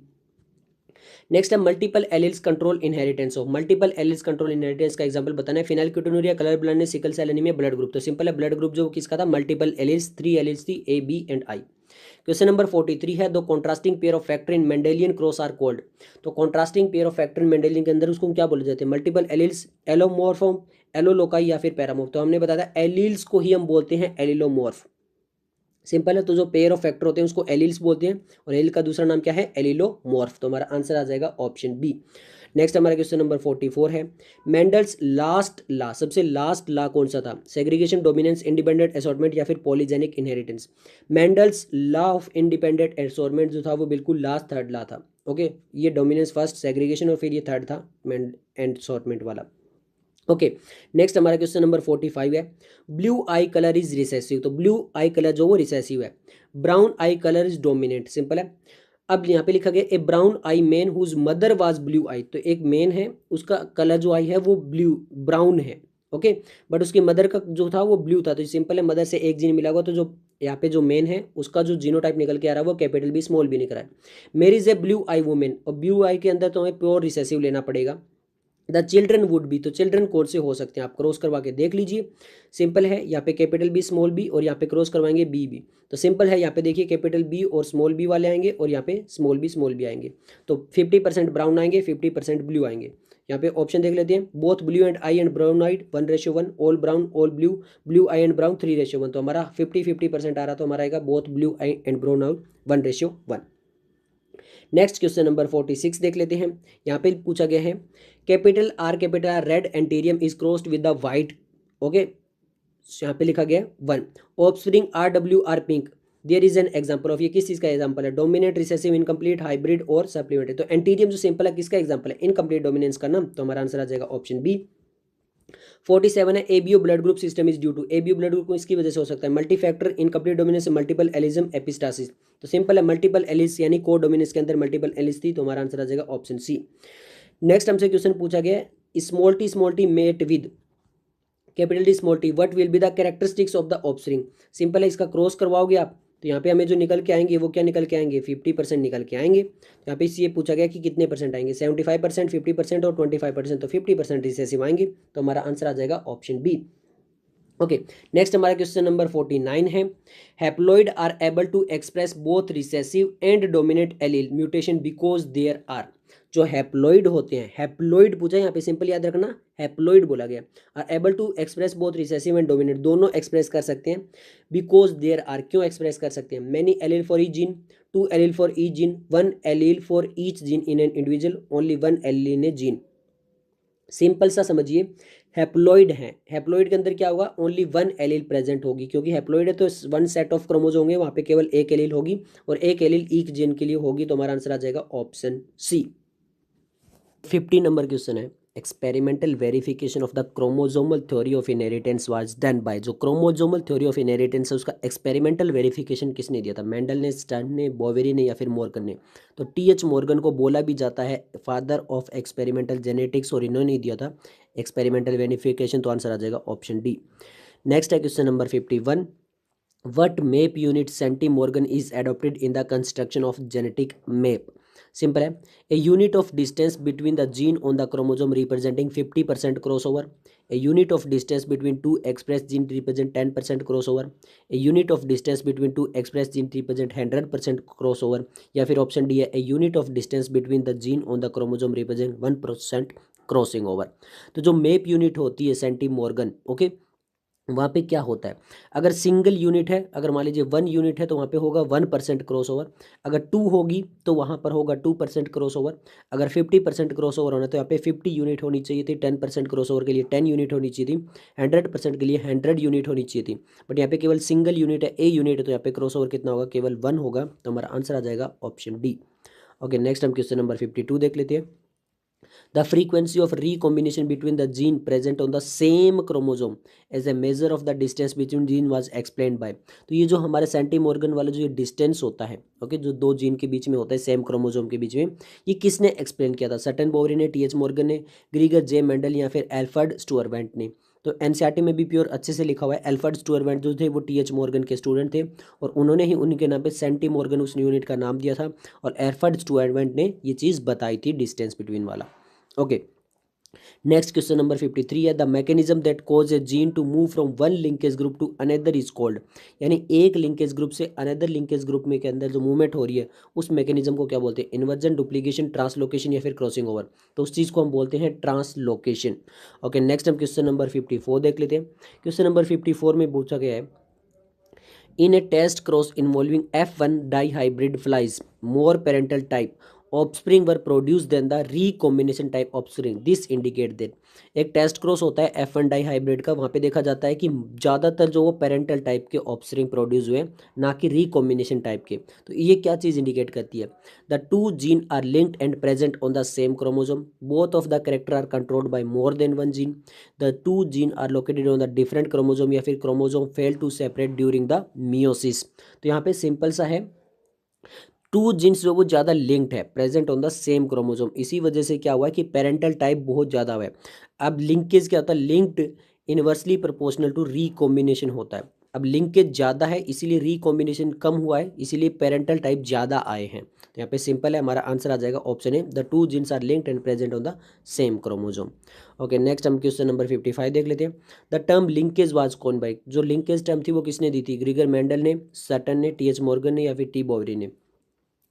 नेक्स्ट है multiple alleles control inheritance of. Multiple alleles control inheritance का एग्जांपल बताना है, phenylketonuria, colour blindness, sickle cell anaemia, blood group. तो सिंपल है, ब्लड ग्रुप जो किसका था, मल्टीपल एलिल्स, 3 एलिल्स थी, A B and I. Question number 43 है, दो contrasting pair of factor in Mendelian cross are called. तो contrasting pair of factor in Mendelian के अंदर उसको क्या बोले जाते हैं, मल्टीपल एलिल्स, एलोमॉर्फम, एलोलोकाई या फिर पैरामॉर्फ। तो हमने बताया एलिल्स को ही हम बोलते हैं एलिलोमॉर्फ। सिंपल है, तो जो पेयर ऑफ फैक्टर होते हैं उसको एलिल्स बोलते हैं, और एलिल का दूसरा नाम क्या है, एलिलोमॉर्फ। तो हमारा आंसर आ जाएगा ऑप्शन बी। नेक्स्ट हमारा क्वेश्चन नंबर 44 है, मेंडल्स लास्ट ला, सबसे लास्ट ला कौन सा था, सेग्रीगेशन, डोमिनेंस, इंडिपेंडेंट असॉर्टमेंट या फिर polygenic inheritance. Mendel's La of independent assortment जो था वो बिल्कुल लास्ट थर्ड ला था। ओके, ये डोमिनेंस फर्स्ट, सेग्रीगेशन और फिर ये थर्ड था एंड असॉर्टमेंट वाला। ओके, नेक्स्ट हमारा क्वेश्चन नंबर 45 है, blue eye colour is recessive. तो ब्लू आई कलर जो वो रिसेसिव है, brown eye colour is dominant. Simple है, अब यहाँ पे लिखा गया a brown eye man whose mother was blue eye. तो एक मैन है, उसका कलर जो आई है वो ब्राउन है, ओके, बट उसकी मदर का जो था वो ब्लू था। तो सिंपल है, मदर से एक जीन मिला हुआ, तो जो यहाँ पे जो मैन है उसका जो जीनोटाइप निकल के आ रहा है वो कैपिटल बी स्मॉल बी निकल रहा है। मेरी is a blue I women, और ब्लू आई के अंदर तो हमें प्योर रिसेसिव लेना पड़ेगा। द चिल्ड्रन वुड बी, तो चिल्ड्रन कौन से हो सकते हैं, आप क्रॉस करवा के देख लीजिए। सिंपल है, यहाँ पे कैपिटल बी स्मॉल बी और यहाँ पे क्रॉस करवाएंगे बी बी। तो सिंपल है, यहाँ पे देखिए कैपिटल बी और स्मॉल बी वाले आएंगे और यहाँ पे स्मॉल बी आएंगे। तो 50% ब्राउन आएंगे, 50% ब्लू आएंगे। यहाँ पे ऑप्शन देख लेते हैं, both blue and eye and brown eyed 1:1, all brown all blue, blue eye and brown 3:1। तो हमारा 50-50% आ रहा, तो हमारा आएगा both blue eye and brown out 1:1। Next question number 46 देख लेते हैं। यहाँ पे पूछा गया है, capital R red antirrhinum is crossed with the white. Okay, यहाँ पे लिखा गया 1, offspring R W are pink, there is an example of. ये किस चीज का एग्जांपल है, डोमिनेंट, रिसेसिव, इनकम्प्लीट, हाइब्रिड और सप्लीमेंट्री। तो एंटीरियम जो सिंपल है किसका एग्जांपल है, इनकम्प्लीट डोमिनेंस का नाम। तो हमारा आंसर आ जाएगा ऑप्शन बी। 47 है, ABO blood group system is due to. ABO blood group को इसकी वजह से हो सकता है, multi factor, incomplete dominance, multiple allelism, epistasis. तो सिंपल है, मल्टीपल एलिस यानी को डोमिनेंस के अंदर मल्टीपल एलिस थी, तो हमारा आंसर आ जाएगा ऑप्शन सी। नेक्स्ट हमसे क्वेश्चन पूछा गया, small T mate with capital T small T, what will be the characteristics of the offspring. Simple है, इसका क्रॉस करवाओगे आप तो यहाँ पे हमें जो निकल के आएंगे वो क्या निकल के आएंगे, 50% निकल के आएंगे। यहाँ पे ये पूछा गया कि कितने परसेंट आएंगे, 75%, 50% और 25%। तो 50% रिसेसिव आएंगे, तो हमारा आंसर आ जाएगा ऑप्शन बी। ओके, नेक्स्ट हमारा क्वेश्चन नंबर 49 है, haploid are able to express both recessive and dominant allele mutation because there are. जो हैप्लॉइड होते हैं, हैप्लॉइड पूछा यहाँ पे, सिंपल याद रखना, हैप्लॉइड बोला गया, are able to express both recessive and dominant, दोनों एक्सप्रेस कर सकते हैं, बिकॉज देयर आर, क्यों एक्सप्रेस कर सकते हैं, many allele for each gene, 2 allele for each gene, 1 allele for each gene in an individual, only 1 allele in a gene. Simple सा समझिए, हैप्लॉइड है, हैप्लॉइड के अंदर क्या होगा, ओनली 1 एलील प्रेजेंट होगी, क्योंकि हैप्लॉइड है तो 1 सेट ऑफ क्रोमोसोम होंगे, वहाँ पे केवल एक एलील होगी, और एक एलील ईच जीन के लिए होगी, तो हमारा आंसर आ जाएगा ऑप्शन सी। 50 नंबर क्वेश्चन है, experimental verification of the chromosomal theory of inheritance was done by. जो क्रोमोसोमल थ्योरी ऑफ इनहेरिटेंस है उसका एक्सपेरिमेंटल वेरिफिकेशन किसने दिया था, मेंडल ने, स्टर्न ने, बोवेरी ने, या फिर मॉर्गन ने। तो टी.एच. मॉर्गन को बोला भी जाता है फादर ऑफ एक्सपेरिमेंटल जेनेटिक्स, और इन्होंने दिया था एक्सपेरिमेंटल वेरिफिकेशन, तो आंसर आ जाएगा ऑप्शन डी। नेक्स्ट है question number 51, what map unit centimorgan is adopted in the construction of genetic map। Simple है, a unit of distance between the gene on the chromosome representing 50% crossover, a unit of distance between two expressed gene represent 10% crossover, a unit of distance between two expressed gene represent 100% crossover, या फिर option D है, a unit of distance between the gene on the chromosome represent 1% crossing over. तो जो map unit होती है सेंटीमॉर्गन, okay, वहाँ पे क्या होता है, अगर सिंगल यूनिट है, अगर मान लीजिए 1 यूनिट है तो वहाँ पे होगा 1% क्रॉस ओवर, अगर 2 होगी तो वहाँ पर होगा 2% क्रॉस ओवर, अगर 50% क्रॉस ओवर होना तो यहाँ पे 50 यूनिट होनी चाहिए थी, 10% क्रॉस ओवर के लिए 10 यूनिट होनी चाहिए थी, 100% के लिए 100 यूनिट होनी चाहिए थी, बट यहाँ पे केवल सिंगल यूनिट है, ए यूनिट है, तो यहाँ पे क्रॉस ओवर कितना होगा, केवल 1 होगा, तो हमारा आंसर आ जाएगा ऑप्शन डी। ओके, नेक्स्ट हम क्वेश्चन नंबर 52 देख लेते हैं, the frequency of recombination between the gene present on the same chromosome as a measure of the distance between gene was explained by। तो ये जो हमारे सेंटीमॉर्गन वाला जो ये डिस्टेंस होता है, ओके, जो दो जीन के बीच में होता है, सेम क्रोमोसोम के बीच में, ये किसने एक्सप्लेन किया था, सटन बोवेरी ने, टी.एच. मॉर्गन ने, ग्रीगर जे मेंडल, या फिर एल्फ्रेड स्टुअरवेंट ने। तो एनसीईआरटी में भी प्योर अच्छे से लिखा हुआ है, एल्फ्रेड स्टुअरवेंट जो थे वो टी.एच. मॉर्गन के स्टूडेंट थे, और उन्होंने ही उनके नाम पे सेंटीमॉर्गन उस यूनिट का नाम दिया था, और एल्फ्रेड स्टुअरवेंट ने ये चीज़ बताई थी डिस्टेंस बिटवीन वाला। ओके, नेक्स्ट क्वेश्चन नंबर 53 है, the mechanism that cause a gene to move from one linkage group to another is called. यानी एक लिंकेज ग्रुप से अनदर लिंकेज ग्रुप में के अंदर जो मूवमेंट हो रही है उस मैकेनिज्म को क्या बोलते हैं, इन्वर्जन, डुप्लीकेशन, ट्रांसलोकेशन, या फिर क्रॉसिंग ओवर। तो उस चीज़ को हम बोलते हैं ट्रांसलोकेशन। ओके, नेक्स्ट हम क्वेश्चन नंबर 54 देख लेते हैं। क्वेश्चन नंबर 54 में पूछा गया है, in a test cross involving F1 dihybrid flies, more parental type offspring were produced than the recombination type offspring, this indicate that। एक टेस्ट क्रॉस होता है F1 डाईहाइब्रिड का, वहाँ पे देखा जाता है कि ज़्यादातर जो वो पेरेंटल टाइप के ऑफस्प्रिंग प्रोड्यूस हुए, ना कि रिकॉम्बिनेशन टाइप के। तो ये क्या चीज़ इंडिकेट करती है, the two gene are linked and present on the same chromosome, both of the character are controlled by more than one gene, the two gene are located on the different chromosome, या फिर chromosome fail to separate during the meiosis. तो यहाँ पे simple सा है, to jeans जो वो ज़्यादा लिंक्ड है, present on the same chromosome, इसी वजह से क्या हुआ है कि पेरेंटल टाइप बहुत ज़्यादा हुआ है। अब लिंकेज क्या होता है, linked inversely proportional to recombination होता है। अब लिंकेज ज़्यादा है इसीलिए रिकॉम्बिनेशन कम हुआ है, इसीलिए पेरेंटल टाइप ज़्यादा आए हैं। तो यहाँ पे सिंपल है, हमारा आंसर आ जाएगा option A, the two genes are linked and present on the same chromosome. Okay, next हम क्वेश्चन नंबर 55 देख लेते हैं। The term linkage was coined by, जो लिंकेज टर्म थी वो किसने दी थी, ग्रीगर मेंडल ने, सटन ने, टी.एच. मॉर्गन ने, या फिर टी. बोवेरी ने।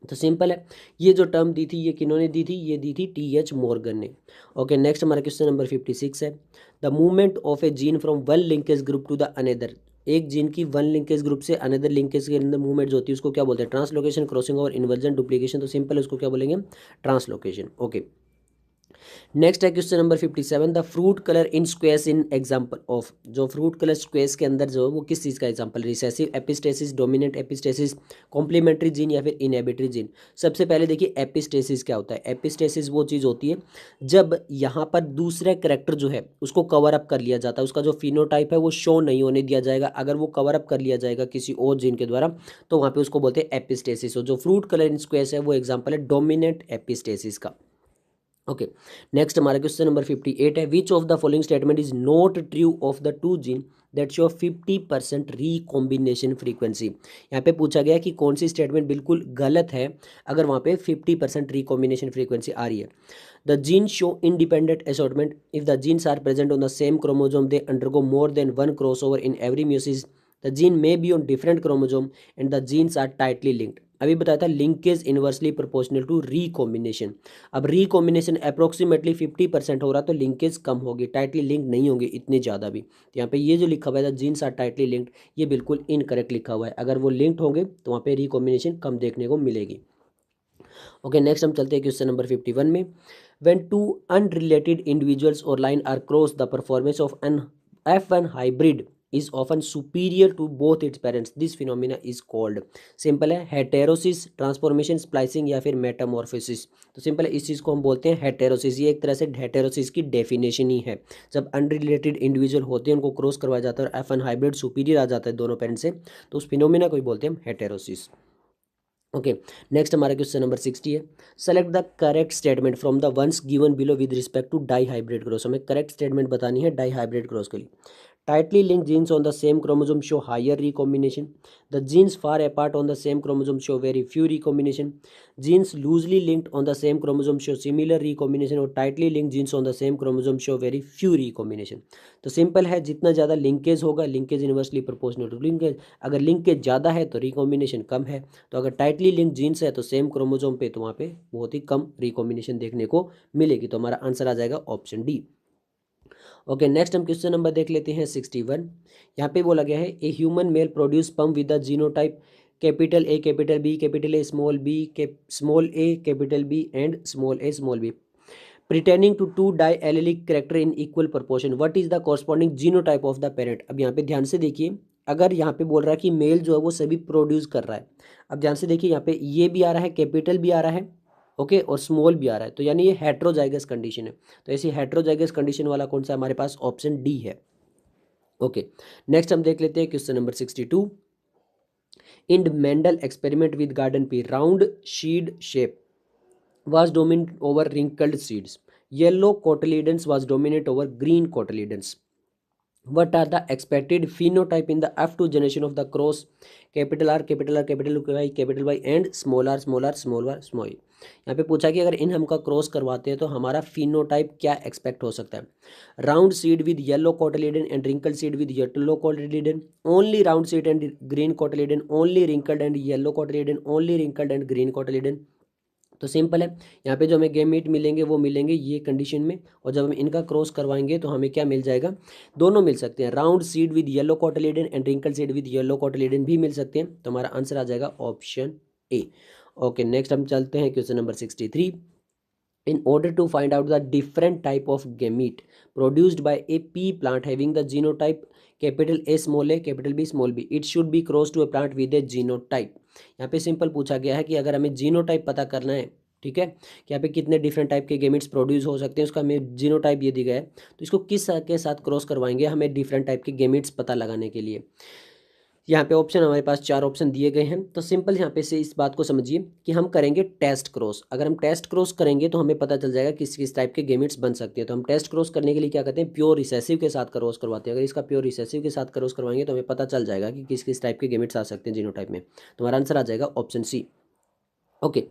तो सिंपल है, ये जो टर्म दी थी ये किन्होंने दी थी, ये दी थी टी.एच. मॉर्गन ने। ओके, नेक्स्ट हमारा क्वेश्चन नंबर 56 है, the movement of a gene from one linkage group to the another. एक जीन की वन लिंकेज ग्रुप से अनदर लिंकेज के अंदर मूवमेंट जो होती है उसको क्या बोलते हैं, translocation, crossing over, inversion, duplication. तो सिंपल है, उसको क्या बोलेंगे, ट्रांसलोकेशन। ओके, नेक्स्ट है question number 57, the fruit colour in squares in example of. जो फ्रूट कलर स्क्वेयर्स के अंदर जो है वो किस चीज़ का example, recessive epistasis, dominant epistasis, complementary gene, या फिर इनहेबिटरी जीन। सबसे पहले देखिए एपिस्टेसिस क्या होता है। एपिस्टेसिस वो चीज़ होती है जब यहाँ पर दूसरा करेक्टर जो है उसको कवर अप कर लिया जाता है, उसका जो फिनोटाइप है वो शो नहीं होने दिया जाएगा। अगर वो कवर अप कर लिया जाएगा किसी और जीन के द्वारा तो वहाँ पे उसको बोलते हैं एपिस्टेसिस। और जो फ्रूट कलर इन स्क्वेयर्स है वो एग्जाम्पल है डोमिनेंट एपिस्टेसिस का। ओके, नेक्स्ट हमारा क्वेश्चन नंबर 58 है, which of the following statement is not true of the two gene that show 50% recombination frequency. यहाँ पे पूछा गया कि कौन सी स्टेटमेंट बिल्कुल गलत है अगर वहाँ पे 50% रिकॉम्बिनेशन फ्रीक्वेंसी आ रही है। The gene show independent assortment if the genes are present on the same chromosome they undergo more than one cross over in every meiosis. The gene may be on different chromosome and the genes are tightly linked. अभी बताया था linkage inversely proportional to recombination. अब recombination approximately 50% हो रहा तो linkage कम होगी, tightly link नहीं होंगे इतने ज़्यादा भी। तो यहाँ पे ये जो लिखा हुआ है जीन्स आर टाइटली लिंक्ड, ये बिल्कुल इनकरेक्ट लिखा हुआ है। अगर वो लिंक्ड होंगे तो वहाँ पे रिकॉम्बिनेशन कम देखने को मिलेगी। ओके, नेक्स्ट हम चलते हैं क्वेश्चन नंबर 51 में। When two unrelated individuals or line are cross the performance of an F1 hybrid is often superior to both its parents. This phenomena is called, simple है, heterosis, transformation, splicing या फिर Metamorphosis. तो simple है, इस चीज़ को हम बोलते हैं हेटेरोसिस। ये एक तरह से हेटेरोसिस की डेफिनेशन ही है। जब अनरिलेटेड इंडिविजुअल होते हैं उनको क्रॉस करवाया जाता है और F1 हाइब्रिड सुपीरियर आ जाता है दोनों पेरेंट्स से, तो उस फिनोमिना को ही बोलते हैं हम हेटेरोसिस। ओके, नेक्स्ट हमारा क्वेश्चन नंबर 60 है, select the correct statement from the ones given below with respect to dihybrid cross. हमें करेक्ट स्टेटमेंट बतानी है डाई हाइब्रिड क्रॉस के लिए। tightly linked genes on the same chromosome show higher recombination. The genes far apart on the same chromosome show very few recombination. Genes loosely linked on the same chromosome show similar recombination और tightly linked genes on the same chromosome show very few recombination. तो simple है, जितना ज़्यादा linkage होगा, linkage inversely proportional to linkage. अगर linkage ज़्यादा है तो रिकॉम्बिनेशन कम है। तो अगर टाइटली लिंक्ड जीन्स है तो सेम क्रोमोजोम पे, तो वहाँ पे बहुत ही कम रिकॉम्बिनेशन देखने को मिलेगी। तो हमारा आंसर आ जाएगा ऑप्शन डी। ओके, नेक्स्ट हम क्वेश्चन नंबर देख लेते हैं 61। यहाँ पे बोला गया है, a human male produce pump with the genotype capital A capital B capital A small B small a capital B and small A small b pertaining to two diallelic character in equal proportion. What is the corresponding genotype of the parent? अब यहाँ पे ध्यान से देखिए, अगर यहाँ पे बोल रहा है कि मेल जो है वो सभी प्रोड्यूस कर रहा है। अब ध्यान से देखिए, यहाँ पे ये भी आ रहा है, कैपिटल भी आ रहा है, ओके, और स्मॉल भी आ रहा है, तो यानी ये हेट्रोजाइगस कंडीशन है। तो ऐसी हेट्रोजाइगस कंडीशन वाला कौन सा हमारे पास, ऑप्शन डी है। ओके, नेक्स्ट हम देख लेते हैं question number 62। In Mendel experiment with garden pea round शीड shape was dominant over wrinkled seeds. Yellow cotyledons was dominant over green cotyledons. What are the expected phenotype in the F2 generation of the cross? Capital R capital R capital Y and small are small are small are small. यहाँ पे पूछा कि अगर इन हम का cross करवाते हैं तो हमारा फिनोटाइप क्या एक्सपेक्ट हो सकता है। Round seed with yellow cotyledon and wrinkle seed with yellow cotyledon, only round seed and green cotyledon, only wrinkled and yellow cotyledon, only wrinkled and green cotyledon. तो सिंपल है, यहाँ पे जो हमें गेमीट मिलेंगे वो मिलेंगे ये कंडीशन में, और जब हम इनका क्रॉस करवाएंगे तो हमें क्या मिल जाएगा, दोनों मिल सकते हैं। Round seed with yellow cotyledon and wrinkle seed with yellow cotyledon भी मिल सकते हैं। तो हमारा आंसर आ जाएगा ऑप्शन ए। ओके, नेक्स्ट हम चलते हैं question number 63। In order to find out the different type of gamete produced by a pea plant having the genotype capital A small a capital B small b, it should be crossed to a plant with a genotype। यहाँ पे simple पूछा गया है कि अगर हमें genotype पता करना है, ठीक है, कि यहाँ पे कितने डिफरेंट टाइप के गेमिट्स प्रोड्यूस हो सकते हैं, उसका हमें जीनोटाइप ये दी गया है, तो इसको किस के साथ क्रॉस करवाएंगे हमें डिफरेंट टाइप के गेमिट्स पता लगाने के लिए। यहाँ पे ऑप्शन हमारे पास 4 ऑप्शन दिए गए हैं। तो सिंपल यहाँ पे से इस बात को समझिए कि हम करेंगे टेस्ट क्रॉस। अगर हम टेस्ट क्रॉस करेंगे तो हमें पता चल जाएगा किस किस टाइप के गेमिट्स बन सकते हैं। तो हम टेस्ट क्रॉस करने के लिए क्या करते हैं, प्योर रिसेसिव के साथ क्रॉस करवाते हैं। अगर इसका प्योर रिसेसिव के साथ क्रॉस करवाएंगे तो हमें पता चल जाएगा कि किस किस टाइप के गेमिट्स आ सकते हैं जीनोटाइप में। तो हमारा आंसर आ जाएगा ऑप्शन सी। ओके,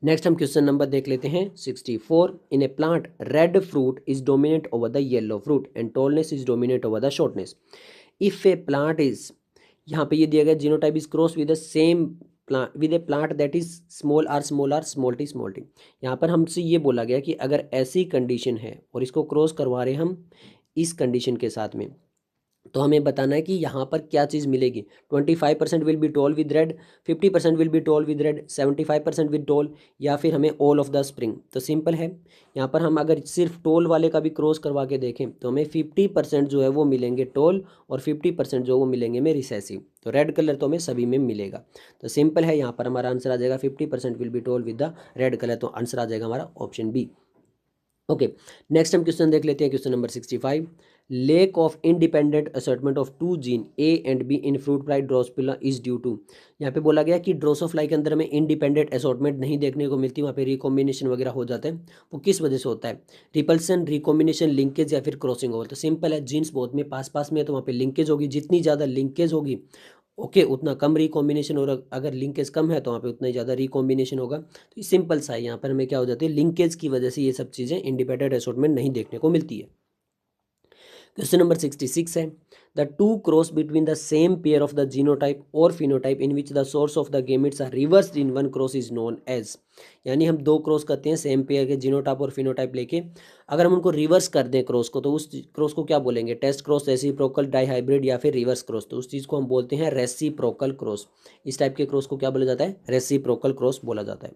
नेक्स्ट हम क्वेश्चन नंबर देख लेते हैं 64। In a plant red fruit is dominate over the yellow fruit and tallness is dominate over the shortness. If a plant is, यहाँ पे ये दिया गया genotype is cross with the same plant with a plant that is small are small T. यहाँ पर हमसे ये बोला गया कि अगर ऐसी कंडीशन है और इसको क्रॉस करवा रहे हम इस कंडीशन के साथ में, तो हमें बताना है कि यहाँ पर क्या चीज़ मिलेगी। 25% will be tall with red, 50% will be tall with red, 75% with tall, या फिर हमें ऑल ऑफ द स्प्रिंग। तो सिंपल है, यहाँ पर हम अगर सिर्फ टॉल वाले का भी क्रॉस करवा के देखें तो हमें 50% जो है वो मिलेंगे टॉल और 50% जो वो मिलेंगे में रिसेसिव। तो रेड कलर तो हमें सभी में मिलेगा। तो सिंपल है, यहाँ पर हमारा आंसर आ जाएगा 50% will be tall with the red colour. तो आंसर आ जाएगा हमारा ऑप्शन बी। ओके, नेक्स्ट हम क्वेश्चन देख लेते हैं, question number 65। Lack of independent assortment of two gene A and B in fruit fly Drosophila is due to. यहाँ पे बोला गया कि ड्रोसोफ्लाई के अंदर हमें इंडिपेंडेंट असॉर्टमेंट नहीं देखने को मिलती, वहाँ पे रिकॉम्बिनेशन वगैरह हो जाते हैं। वो किस वजह से होता है? रिपल्सन, रिकॉम्बिनेशन, लिंकेज या फिर क्रॉसिंग ओवर। तो सिंपल है, जीन्स बहुत में पास पास में है तो वहाँ पे लिंकेज होगी, जितनी ज़्यादा लिंकेज होगी ओके उतना कम रिकॉम्बिनेशन, और अगर लिंकेज कम है तो वहाँ पे उतना ही ज़्यादा रिकॉम्बिनेशन होगा। तो ये सिंपल सा है, यहाँ पर हमें क्या हो जाती है, लिंकेज की वजह से ये सब चीज़ें इंडिपेंडेंट असॉर्टमेंट नहीं देखने को मिलती है। क्वेश्चन नंबर 66 है, the two cross between the same pair of the genotype और phenotype in which the source of the gametes are reversed in one cross is known as. यानी हम दो क्रॉस करते हैं सेम पेयर के genotype और phenotype लेके, अगर हम उनको रिवर्स कर दें क्रॉस को, तो उस क्रॉस को क्या बोलेंगे? टेस्ट क्रॉस, रेसिप्रोकल, डाइहाइब्रिड या फिर रिवर्स क्रॉस। तो उस चीज़ को हम बोलते हैं रेसिप्रोकल क्रॉस। इस टाइप के क्रॉस को क्या बोला जाता है? रेसिप्रोकल क्रॉस बोला जाता है।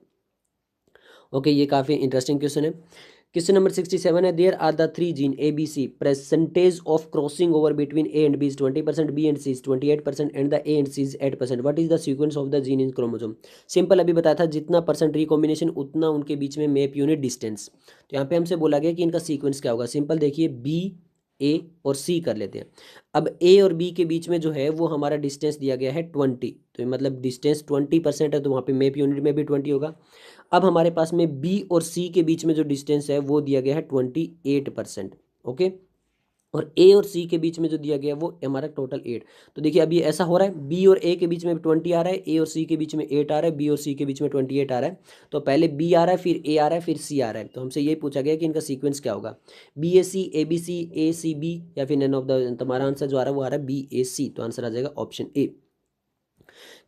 ओके, ये काफ़ी इंटरेस्टिंग क्वेश्चन है। क्वेश्चन नंबर 67 है, there are the three gene A B C, percentage of crossing over between A and B is 20%, B and C is 28% and the A and C is 8%। What is the sequence of the gene in chromosome? Simple, अभी बताया था जितना percent recombination उतना उनके बीच में map unit distance. तो यहाँ पे हमसे बोला गया कि इनका सीक्वेंस क्या होगा। सिंपल देखिए, बी, ए और सी कर लेते हैं। अब ए और बी के बीच में जो है वो हमारा डिस्टेंस दिया गया है 20, तो मतलब डिस्टेंस 20% है, तो वहाँ पे मैप यूनिट में भी 20 होगा। अब हमारे पास में बी और सी के बीच में जो डिस्टेंस है वो दिया गया है 28%। ओके, और ए और सी के बीच में जो दिया गया है वो हमारा टोटल 8। तो देखिए अभी ऐसा हो रहा है, बी और ए के बीच में 20 आ रहा है, ए और सी के बीच में 8 आ रहा है, बी और सी के बीच में 28 आ रहा है। तो पहले बी आ रहा है, फिर ए आ रहा है, फिर सी आ रहा है। तो हमसे ये पूछा गया कि इनका सीक्वेंस क्या होगा, B A C, A B C, A C B, या फिर नन ऑफ द। तुम्हारा आंसर जो आ रहा है वो आ रहा है बी ए सी। तो आंसर आ जाएगा ऑप्शन ए।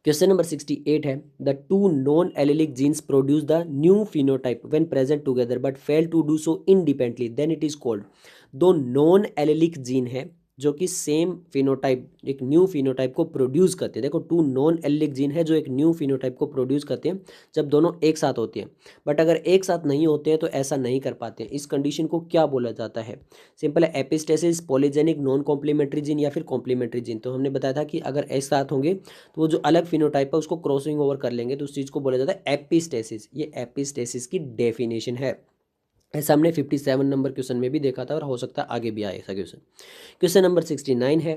क्वेश्चन नंबर 68 है, the two non allelic genes produce the new phenotype when present together but fail to do so independently, then it is called. दो नॉन एलेलिक जीन है जो कि same phenotype, एक new phenotype को produce करते हैं। देखो, टू नॉन एलेलिक जीन है जो एक न्यू फिनोटाइप को प्रोड्यूस करते हैं जब दोनों एक साथ होते हैं। बट अगर एक साथ नहीं होते हैं तो ऐसा नहीं कर पाते हैं। इस कंडीशन को क्या बोला जाता है? सिंपल है, epistasis, polygenic, non complementary gene या फिर कॉम्प्लीमेंट्री जीन। तो हमने बताया था कि अगर एक साथ होंगे तो वो जो अलग फिनोटाइप है उसको क्रॉसिंग ओवर कर लेंगे, तो उस चीज़ को बोला जाता है एपिस्टेसिस। ये एपिस्टेसिस की डेफिनेशन है। ऐसा हमने 57 नंबर क्वेश्चन में भी देखा था और हो सकता है आगे भी आए ऐसा क्वेश्चन। क्वेश्चन नंबर 69 है,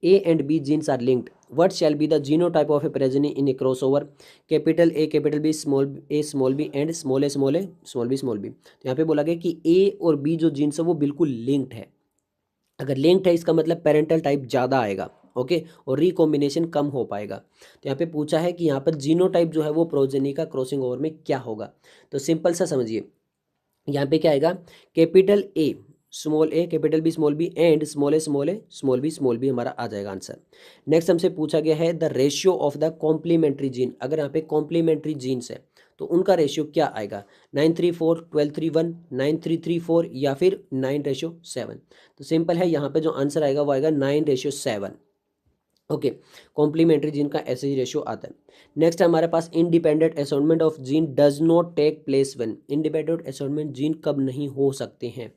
A and B genes are linked, what shall be the genotype of a progeny in a crossover? Capital A, capital B, small A, small B and small A, small A, small B, small B. तो यहाँ पे बोला गया कि ए और B जो jeans है वो बिल्कुल लिंक्ड है। अगर लिंक्ड है इसका मतलब पेरेंटल टाइप ज़्यादा आएगा, ओके, और रिकॉम्बिनेशन कम हो पाएगा। तो यहाँ पे पूछा है कि यहाँ पर जीनोटाइप जो है वो प्रोजेनी का क्रॉसिंग ओवर में क्या होगा। तो सिंपल सा समझिए, यहाँ पे क्या आएगा, capital A small a, capital B small B and small A, small A, small B, small b हमारा आ जाएगा आंसर। नेक्स्ट हमसे पूछा गया है the ratio of the complementary gene. अगर यहाँ पे कॉम्प्लीमेंट्री जीन्स है तो उनका रेशियो क्या आएगा? 9:3:4, 12:3:1, 9:3:3:4 या फिर 9:7। तो सिंपल है, यहाँ पे जो आंसर आएगा वो आएगा 9:7। ओके, कॉम्प्लीमेंट्री जीन का ऐसे ही रेशियो आता है। नेक्स्ट हमारे पास independent assortment of gene does not take place when. Independent assortment gene कब नहीं हो सकते हैं?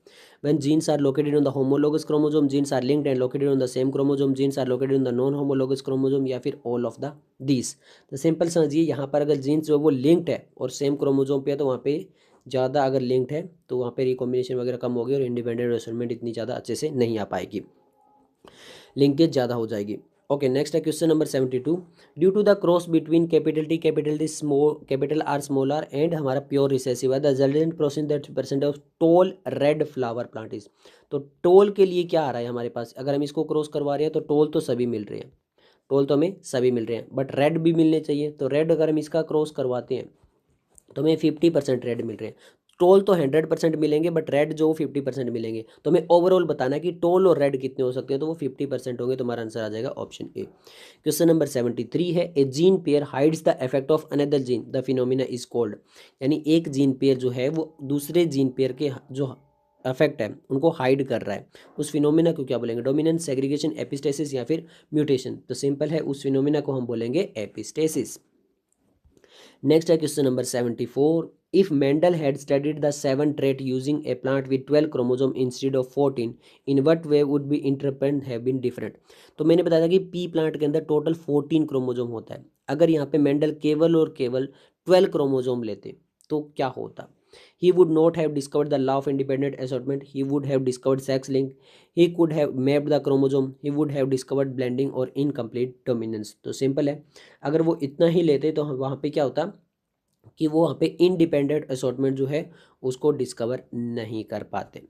When genes are located on the homologous chromosome, genes are linked and located on the same chromosome, genes are located on the non homologous chromosome, या फिर all of the दीस। तो simple समझिए, यहाँ पर अगर जीन्स जो वो लिंक्ड है और सेम क्रोमोसोम पे है तो वहाँ पे ज़्यादा, अगर लिंक्ड है तो वहाँ पे रिकॉम्बिनेशन वगैरह कम होगी और इंडिपेंडेंट असॉर्टमेंट इतनी ज़्यादा अच्छे से नहीं आ पाएगी, लिंकेज ज़्यादा हो जाएगी। ओके, नेक्स्ट है question number 72, due to the cross between capital T, capital D, small capital R, small r and हमारा प्योर रिसेसिव है, the resultant process that percent of tall red flower plant is. तो tall के लिए क्या आ रहा है हमारे पास? अगर हम इसको क्रॉस करवा रहे हैं तो टोल तो सभी मिल रहे हैं, टोल तो हमें सभी मिल रहे हैं, बट रेड भी मिलने चाहिए। तो रेड अगर हम इसका क्रॉस करवाते हैं तो हमें 50% रेड मिल रहे हैं। टोल तो 100% मिलेंगे बट रेड जो 50% मिलेंगे। तो हमें ओवरऑल बताना है कि टोल और रेड कितने हो सकते हैं, तो वो 50% होंगे। तो हमारा आंसर आ जाएगा ऑप्शन ए। क्वेश्चन नंबर 73 है, a gene pair hides the effect of another gene, the phenomena is called. यानी एक जीन पेयर जो है वो दूसरे जीन पेयर के जो इफेक्ट है उनको हाइड कर रहा है, उस फिनोमिना को क्या बोलेंगे? डोमिनेंस, सेग्रीगेशन, एपिस्टेसिस या फिर म्यूटेशन। तो सिंपल है, उस फिनोमिना को हम बोलेंगे एपिस्टेसिस। नेक्स्ट है question number 74, if Mendel had studied the 7 trait using a plant with 12 chromosome instead of 14, in what way would be interpret have been different. तो मैंने बताया था कि पी प्लांट के अंदर टोटल 14 क्रोमोसोम होता है। अगर यहाँ पे मेंडल केवल और केवल 12 क्रोमोसोम लेते तो क्या होता? He would not have discovered the law of independent assortment, he would have discovered sex link, he could have mapped the chromosome, he would have discovered blending और इनकम्प्लीट डोमिनेंस। तो simple है, अगर वो इतना ही लेते तो वहाँ पे क्या होता कि वो वहाँ पे इंडिपेंडेंट असॉर्टमेंट जो है उसको डिस्कवर नहीं कर पाते।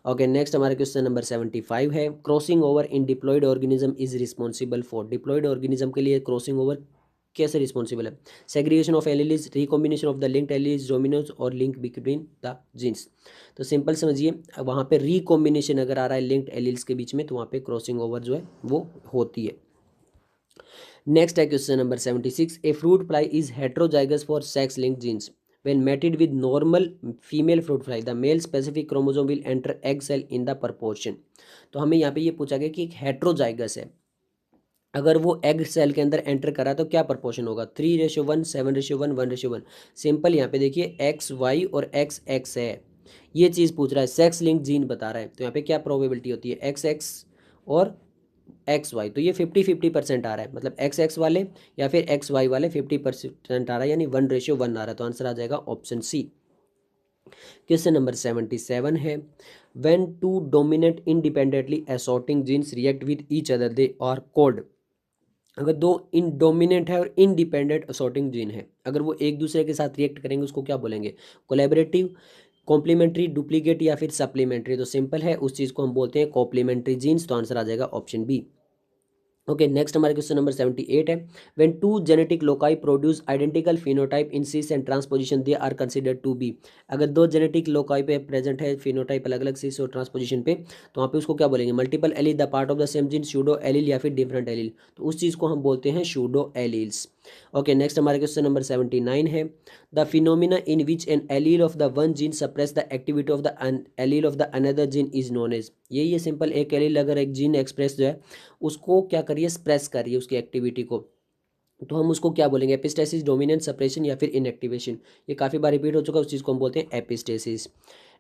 ओके, नेक्स्ट हमारा क्वेश्चन नंबर 75 है, crossing over in diploid organism is responsible for. Diploid organism के लिए क्रॉसिंग ओवर कैसे रिस्पॉन्सिबल है? Segregation of alleles, recombination of the linked alleles, dominance और लिंक बिटवीन द जीन्स। तो सिंपल समझिए, वहाँ पे रिकॉम्बिनेशन अगर आ रहा है लिंक्ड एलील्स के बीच में तो वहाँ पे क्रॉसिंग ओवर जो है वो होती है। नेक्स्ट है question number 76, a fruit fly is heterozygous for sex linked genes when mated with normal female fruit fly the male specific chromosome will enter egg cell in the proportion। तो हमें यहाँ पे ये पूछा गया कि एक हेट्रोजाइगस है, अगर वो एग सेल के अंदर एंटर करा तो क्या प्रपोर्शन होगा? 3:1, 7:1, 1:1। सिंपल, यहाँ पे देखिए एक्स वाई और एक्स एक्स है, ये चीज़ पूछ रहा है, सेक्स लिंक जीन बता रहा है, तो यहाँ पे क्या प्रोबेबिलिटी होती है? एक्स एक्स और एक्स वाई, तो ये 50-50% आ रहा है, मतलब एक्स एक्स वाले या फिर एक्स वाई वाले 50% आ रहा है, यानी 1:1 आ रहा है, तो आंसर आ जाएगा ऑप्शन सी। क्वेश्चन नंबर 77 है, when two dominate independently assorting genes react with each other they are called. अगर दो इन डोमिनेंट है और इंडिपेंडेंट असॉर्टिंग जीन है, अगर वो एक दूसरे के साथ रिएक्ट करेंगे उसको क्या बोलेंगे? कोलैबोरेटिव, कॉम्प्लीमेंट्री, डुप्लीकेट या फिर सप्लीमेंट्री। तो सिंपल है, उस चीज़ को हम बोलते हैं कॉम्प्लीमेंट्री जीन्स, तो आंसर आ जाएगा ऑप्शन बी। ओके, नेक्स्ट हमारे क्वेश्चन नंबर 78 है, when two genetic loci produce identical phenotype in cis and transposition they are considered to be. अगर दो जेनेटिक लोकाई पे प्रेजेंट है फिनोटाइप अलग अलग सीस और ट्रांसपोजिशन पे, तो वहाँ पे उसको क्या बोलेंगे? Multiple allele, the part of the same gene, pseudo allele या फिर डिफरेंट एलील, तो उस चीज़ को हम बोलते हैं सूडो एलील्स। ओके, नेक्स्ट हमारे क्वेश्चन नंबर 79 है, the phenomena in which an allele of the one gene suppress the activity of the allele of the another gene is known as. ये simple, एक एलील अगर एक gene express जो है उसको क्या करिए? स्प्रेस करिए उसकी एक्टिविटी को, तो हम उसको क्या बोलेंगे? एपिस्टेसिस, डोमिनेंस, सप्रेशन या फिर इनएक्टिवेशन। ये काफ़ी बार रिपीट हो चुका है, उस चीज़ को हम बोलते हैं एपिस्टेसिस।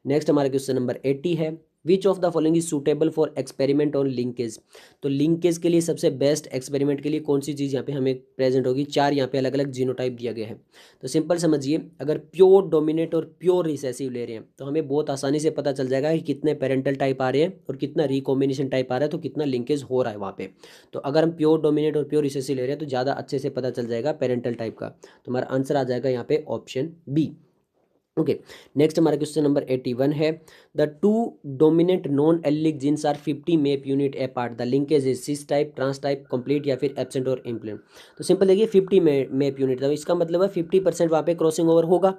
नेक्स्ट हमारा क्वेश्चन नंबर 80 है, which of the following is suitable for experiment on linkage. तो लिंकेज के लिए सबसे बेस्ट एक्सपेरिमेंट के लिए कौन सी चीज़ यहाँ पे हमें प्रेजेंट होगी? 4 यहाँ पे अलग अलग जीनोटाइप दिया गया है। तो सिंपल समझिए, अगर प्योर डोमिनेट और प्योर रिसेसिव ले रहे हैं तो हमें बहुत आसानी से पता चल जाएगा कि कितने पेरेंटल टाइप आ रहे हैं और कितना रिकॉम्बिनेशन टाइप आ रहा है, तो कितना लिंकेज हो रहा है वहाँ पे। तो अगर हम प्योर डोमिनेट और प्योर रिसेसिव ले रहे हैं तो ज़्यादा अच्छे से पता चल जाएगा पेरेंटल टाइप का, तो हमारा आंसर आ जाएगा यहाँ पे ऑप्शन बी। ओके, नेक्स्ट हमारा क्वेश्चन नंबर 81 है, the two dominant non allelic genes are 50 map unit apart, the linkage is cis type, trans type, complete या फिर एब्सेंट और इम्प्लेंट। तो सिंपल देखिए 50 मैप यूनिट, तो इसका मतलब है 50% वहाँ पे क्रॉसिंग ओवर होगा।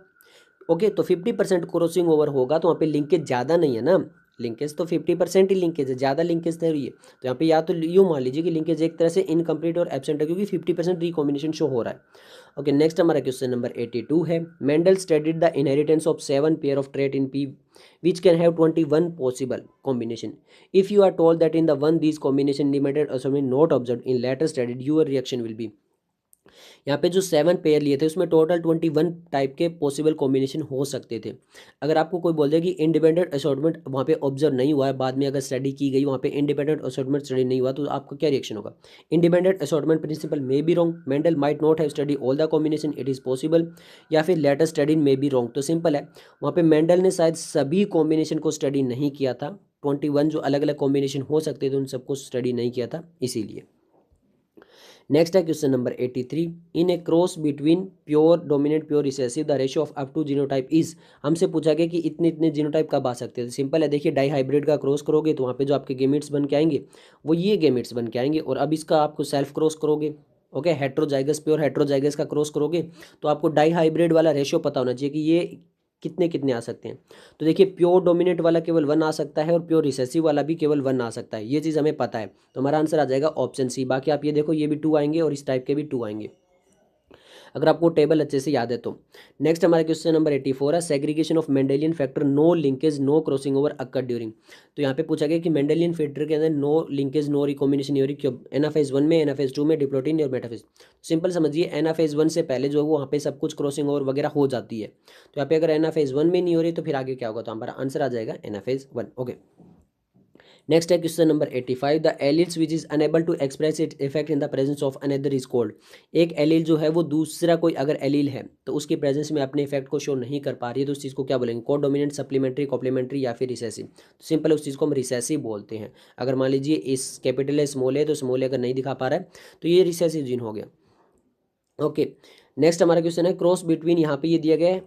ओके, तो 50% क्रॉसिंग ओवर होगा तो वहाँ पे लिंकेज ज़्यादा नहीं है ना, लिंकेज तो 50% ही लिंकेज है, ज़्यादा लिंकेज नहीं है। तो यहाँ पे या तो यूँ मान लीजिए कि लिंकेज एक तरह से इनकम्प्लीट और एब्सेंट है, क्योंकि 50% रिकॉम्बिनेशन शो हो रहा है। ओके, नेक्स्ट हमारा क्वेश्चन नंबर 82 है, Mendel studied the inheritance of 7 pair of trait in P which can have 21 possible combination. If you are told that in the one these combination limited assembly not observed in later study, your reaction will be। यहाँ पे जो 7 pair लिए थे उसमें total 21 type के possible combination हो सकते थे। अगर आपको कोई बोल दे कि इंडिपेंडेंट असॉर्टमेंट वहाँ पे ऑब्जर्व नहीं हुआ है, बाद में अगर स्टडी की गई वहाँ पे इंडिपेंडेंट असॉर्टमेंट स्टडी नहीं हुआ, तो आपका क्या रिएक्शन होगा? Independent assortment principle may be wrong, Mendel might not have study all the combination, it is possible, या फिर later study may be wrong. तो सिंपल है, वहाँ पे मेंडल ने शायद सभी कॉम्बिनेशन को स्टडी नहीं किया था, 21 जो अलग अलग कॉम्बिनेशन हो सकते थे उन सबको स्टडी नहीं किया था इसीलिए। नेक्स्ट है question number 83, in a cross between pure dominant pure recessive the ratio of up to genotype is. हमसे पूछा गया कि इतने इतने जीनोटाइप कब आ सकते हैं। सिंपल है, देखिए डाई हाइब्रिड का क्रॉस करोगे तो वहाँ पे जो आपके गेमेट्स बन के आएंगे वो ये गेमेट्स बन के आएंगे, और अब इसका आपको सेल्फ क्रॉस करोगे, ओके, हेट्रोजाइगस प्योर हेट्रोजाइगस का क्रॉस करोगे तो आपको डाई हाइब्रिड वाला रेशियो पता होना चाहिए कि ये कितने कितने आ सकते हैं। तो देखिए प्योर डोमिनेंट वाला केवल 1 आ सकता है और प्योर रिसेसिव वाला भी केवल 1 आ सकता है, ये चीज़ हमें पता है, तो हमारा आंसर आ जाएगा ऑप्शन सी। बाकी आप ये देखो ये भी 2 आएंगे और इस टाइप के भी 2 आएंगे, अगर आपको टेबल अच्छे से याद है तो। नेक्स्ट हमारा क्वेश्चन नंबर 84 है, segregation of Mendelian factor no linkage no crossing over occur during. तो यहाँ पे पूछा गया कि मेंडेलियन फैक्टर के अंदर नो लिंकेज नो रिकॉम्बिनेशन नहीं हो रही, क्यों? एनाफेज 1 में, एनाफेज 2 में, डिप्लोटिन और मेटाफेज। सिंपल समझिए, एनाफेज 1 से पहले जो है वहाँ पे सब कुछ क्रॉसिंग ओवर वगैरह हो जाती है, तो यहाँ पे अगर एनाफेज 1 में नहीं हो रही तो फिर आगे क्या होगा? तो हमारा आंसर आ जाएगा एनाफेज 1। ओके, नेक्स्ट है question number 85, the alleles which is unable to express it effect in the presence of another is called. एक एलील जो है वो दूसरा कोई अगर एलील है तो उसकी प्रेजेंस में अपने इफेक्ट को शो नहीं कर पा रही है तो उस चीज़ को क्या बोलेंगे, को डोमिनेंट, सप्लीमेंट्री, कॉम्प्लीमेंट्री या फिर रिसेसिव। तो सिंपल उस चीज़ को हम रिसेसिव बोलते हैं। अगर मान लीजिए इस कैपिटल है स्मॉल है तो स्मॉल अगर नहीं दिखा पा रहा है तो ये रिसेसिव जीन हो गया। ओके, नेक्स्ट हमारा क्वेश्चन है क्रॉस बिटवीन, यहाँ पे ये दिया गया है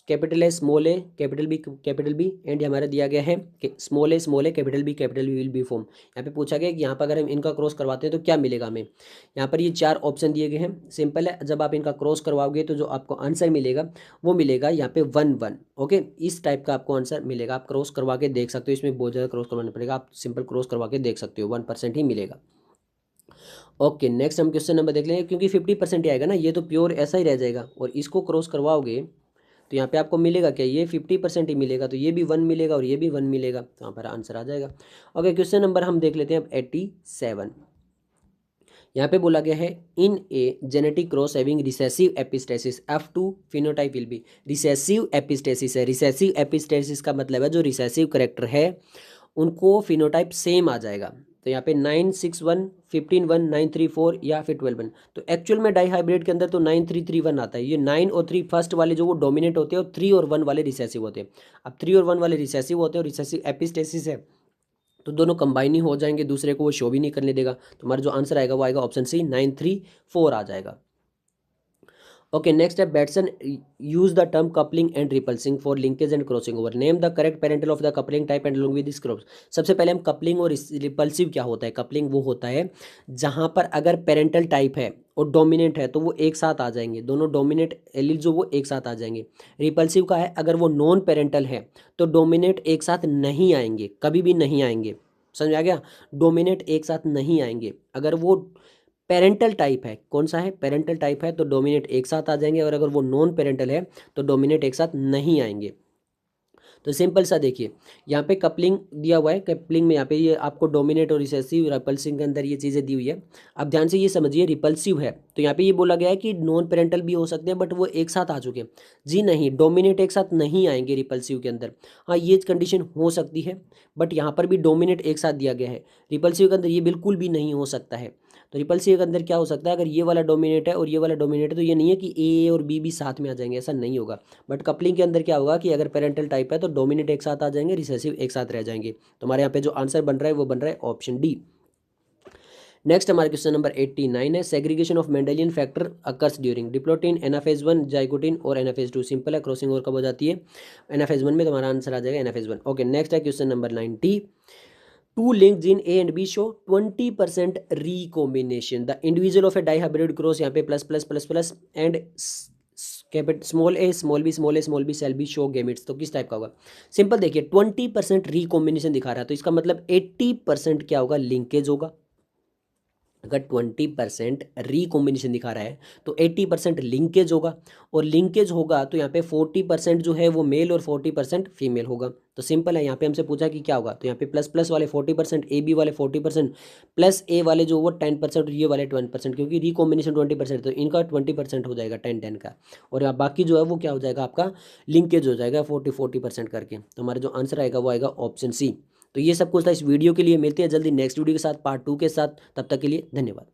कैपिटल है स्मॉल है कैपिटल बी एंड हमारा दिया गया है स्मॉल है capital B will be form. यहाँ पे पूछा गया कि यहाँ पर अगर हम इनका क्रॉस करवाते हैं तो क्या मिलेगा हमें। यहाँ पर ये 4 ऑप्शन दिए गए हैं। सिंपल है, जब आप इनका क्रॉस करवाओगे तो जो आपको आंसर मिलेगा वो मिलेगा यहाँ पे 1 1। ओके, इस टाइप का आपको आंसर मिलेगा। आप क्रॉस करवा के देख सकते हो, इसमें बहुत ज़्यादा क्रॉस करवाना पड़ेगा, आप सिंपल क्रॉस करवा के देख सकते हो, 1% ही मिलेगा। ओके, नेक्स्ट हम क्वेश्चन नंबर देख लेंगे, क्योंकि 50% ही आएगा ना, ये तो प्योर ऐसा ही रह जाएगा और इसको क्रॉस करवाओगे तो यहाँ पे आपको मिलेगा क्या, ये 50% ही मिलेगा, तो ये भी 1 मिलेगा और ये भी 1 मिलेगा, तो यहाँ पर आंसर आ जाएगा। ओके, क्वेश्चन नंबर हम देख लेते हैं अब 87। यहाँ पे बोला गया है in a genetic cross having recessive epistasis F2 phenotype will be. Recessive epistasis है, रिसेसिव एपिस्टेसिस का मतलब है जो रिसेसिव करेक्टर है उनको फिनोटाइप सेम आ जाएगा। तो यहाँ पे 9 6 1 15 1 9 3 4 या फिर 12 1। तो एक्चुअल में डाई हाइब्रिड के अंदर तो 9 3 3 1 आता है। ये 9 और 3 फर्स्ट वाले जो वो डोमिनेट होते हैं और 3 और 1 वाले रिसेसिव होते हैं। अब 3 और 1 वाले रिसेसिव होते हैं और रिसेसिव एपिस्टेसिस है तो दोनों कंबाइन ही हो जाएंगे, दूसरे को वो शो भी नहीं करने देगा। तो हमारा जो आंसर आएगा वो आएगा ऑप्शन सी 9 3 4 आ जाएगा। ओके, नेक्स्ट है Bateson use the term coupling and repulsing for linkage and crossing over, name the correct parental of the coupling type and along with this cross. सबसे पहले हम कपलिंग और रिपल्सिव क्या होता है। कपलिंग वो होता है जहां पर अगर पेरेंटल टाइप है और डोमिनेंट है तो वो एक साथ आ जाएंगे, दोनों डोमिनेंट एलील जो वो एक साथ आ जाएंगे। रिपल्सिव का है अगर वो नॉन पेरेंटल है तो डोमिनेंट एक साथ नहीं आएंगे, कभी भी नहीं आएंगे। समझ आ गया, डोमिनेंट एक साथ नहीं आएंगे। अगर वो पेरेंटल टाइप है, कौन सा है, पेरेंटल टाइप है तो डोमिनेट एक साथ आ जाएंगे, और अगर वो नॉन पेरेंटल है तो डोमिनेट एक साथ नहीं आएंगे। तो सिंपल सा देखिए, यहाँ पे कपलिंग दिया हुआ है, कपलिंग में यहाँ पे ये आपको डोमिनेट और रिसेसिव रिपल्सिव के अंदर ये चीज़ें दी हुई है। अब ध्यान से ये समझिए, रिपल्सिव है तो यहाँ पे ये बोला गया है कि नॉन पेरेंटल भी हो सकते हैं बट वो एक साथ आ चुके हैं। जी नहीं, डोमिनेट एक साथ नहीं आएंगे रिपल्सिव के अंदर। हाँ, ये कंडीशन हो सकती है बट यहाँ पर भी डोमिनेट एक साथ दिया गया है। रिपल्सिव के अंदर ये बिल्कुल भी नहीं हो सकता है। तो रिपल्सिव के अंदर क्या हो सकता है, अगर ये वाला डोमिनेट है और ये वाला डोमिनेट है तो ये नहीं है कि ए और बी भी साथ में आ जाएंगे, ऐसा नहीं होगा। बट कपलिंग के अंदर क्या होगा कि अगर पेरेंटल टाइप है तो डोमिनेट एक साथ आ जाएंगे, रिसेसिव एक साथ रह जाएंगे। तो हमारे यहाँ पे जो आंसर बन रहा है वो बन रहा है ऑप्शन डी। नेक्स्ट हमारा क्वेश्चन नंबर 89 है segregation of Mendelian factor occurs during diplotene, anaphase 1, zygotene और एनाफेज 2। सिंपल है, क्रॉसिंग ओवर कब हो जाती है, एनाफेज 1 में। तो हमारा आंसर आ जाएगा एनाफेज 1। ओके, नेक्स्ट है question number 90, two linked gene A and B show 20% recombination. The individual of a dihybrid cross यहाँ पे plus plus plus plus and small A small b cell B show gametes. तो किस type का होगा, simple देखिए 20% recombination दिखा रहा है तो इसका मतलब 80% क्या होगा, लिंकेज होगा। अगर 20% रिकॉम्बिनेशन दिखा रहा है तो 80% लिंकेज होगा, और लिंकेज होगा तो यहाँ पे 40% जो है वो मेल और 40% फीमेल होगा। तो सिंपल है, यहाँ पे हमसे पूछा कि क्या होगा, तो यहाँ पे प्लस प्लस वाले 40%, ए बी वाले 40%, प्लस ए वाले जो वो 10% और ये वाले 20%, क्योंकि रिकॉम्बिनेशन 20% तो इनका 20% हो जाएगा 10-10 का, और यहाँ बाकी जो है वो क्या हो जाएगा आपका लिंकेज हो जाएगा 40% करके। तो हमारा जो आंसर आएगा वो आएगा ऑप्शन सी। तो ये सब कुछ था इस वीडियो के लिए, मिलते हैं जल्दी नेक्स्ट वीडियो के साथ पार्ट 2 के साथ, तब तक के लिए धन्यवाद।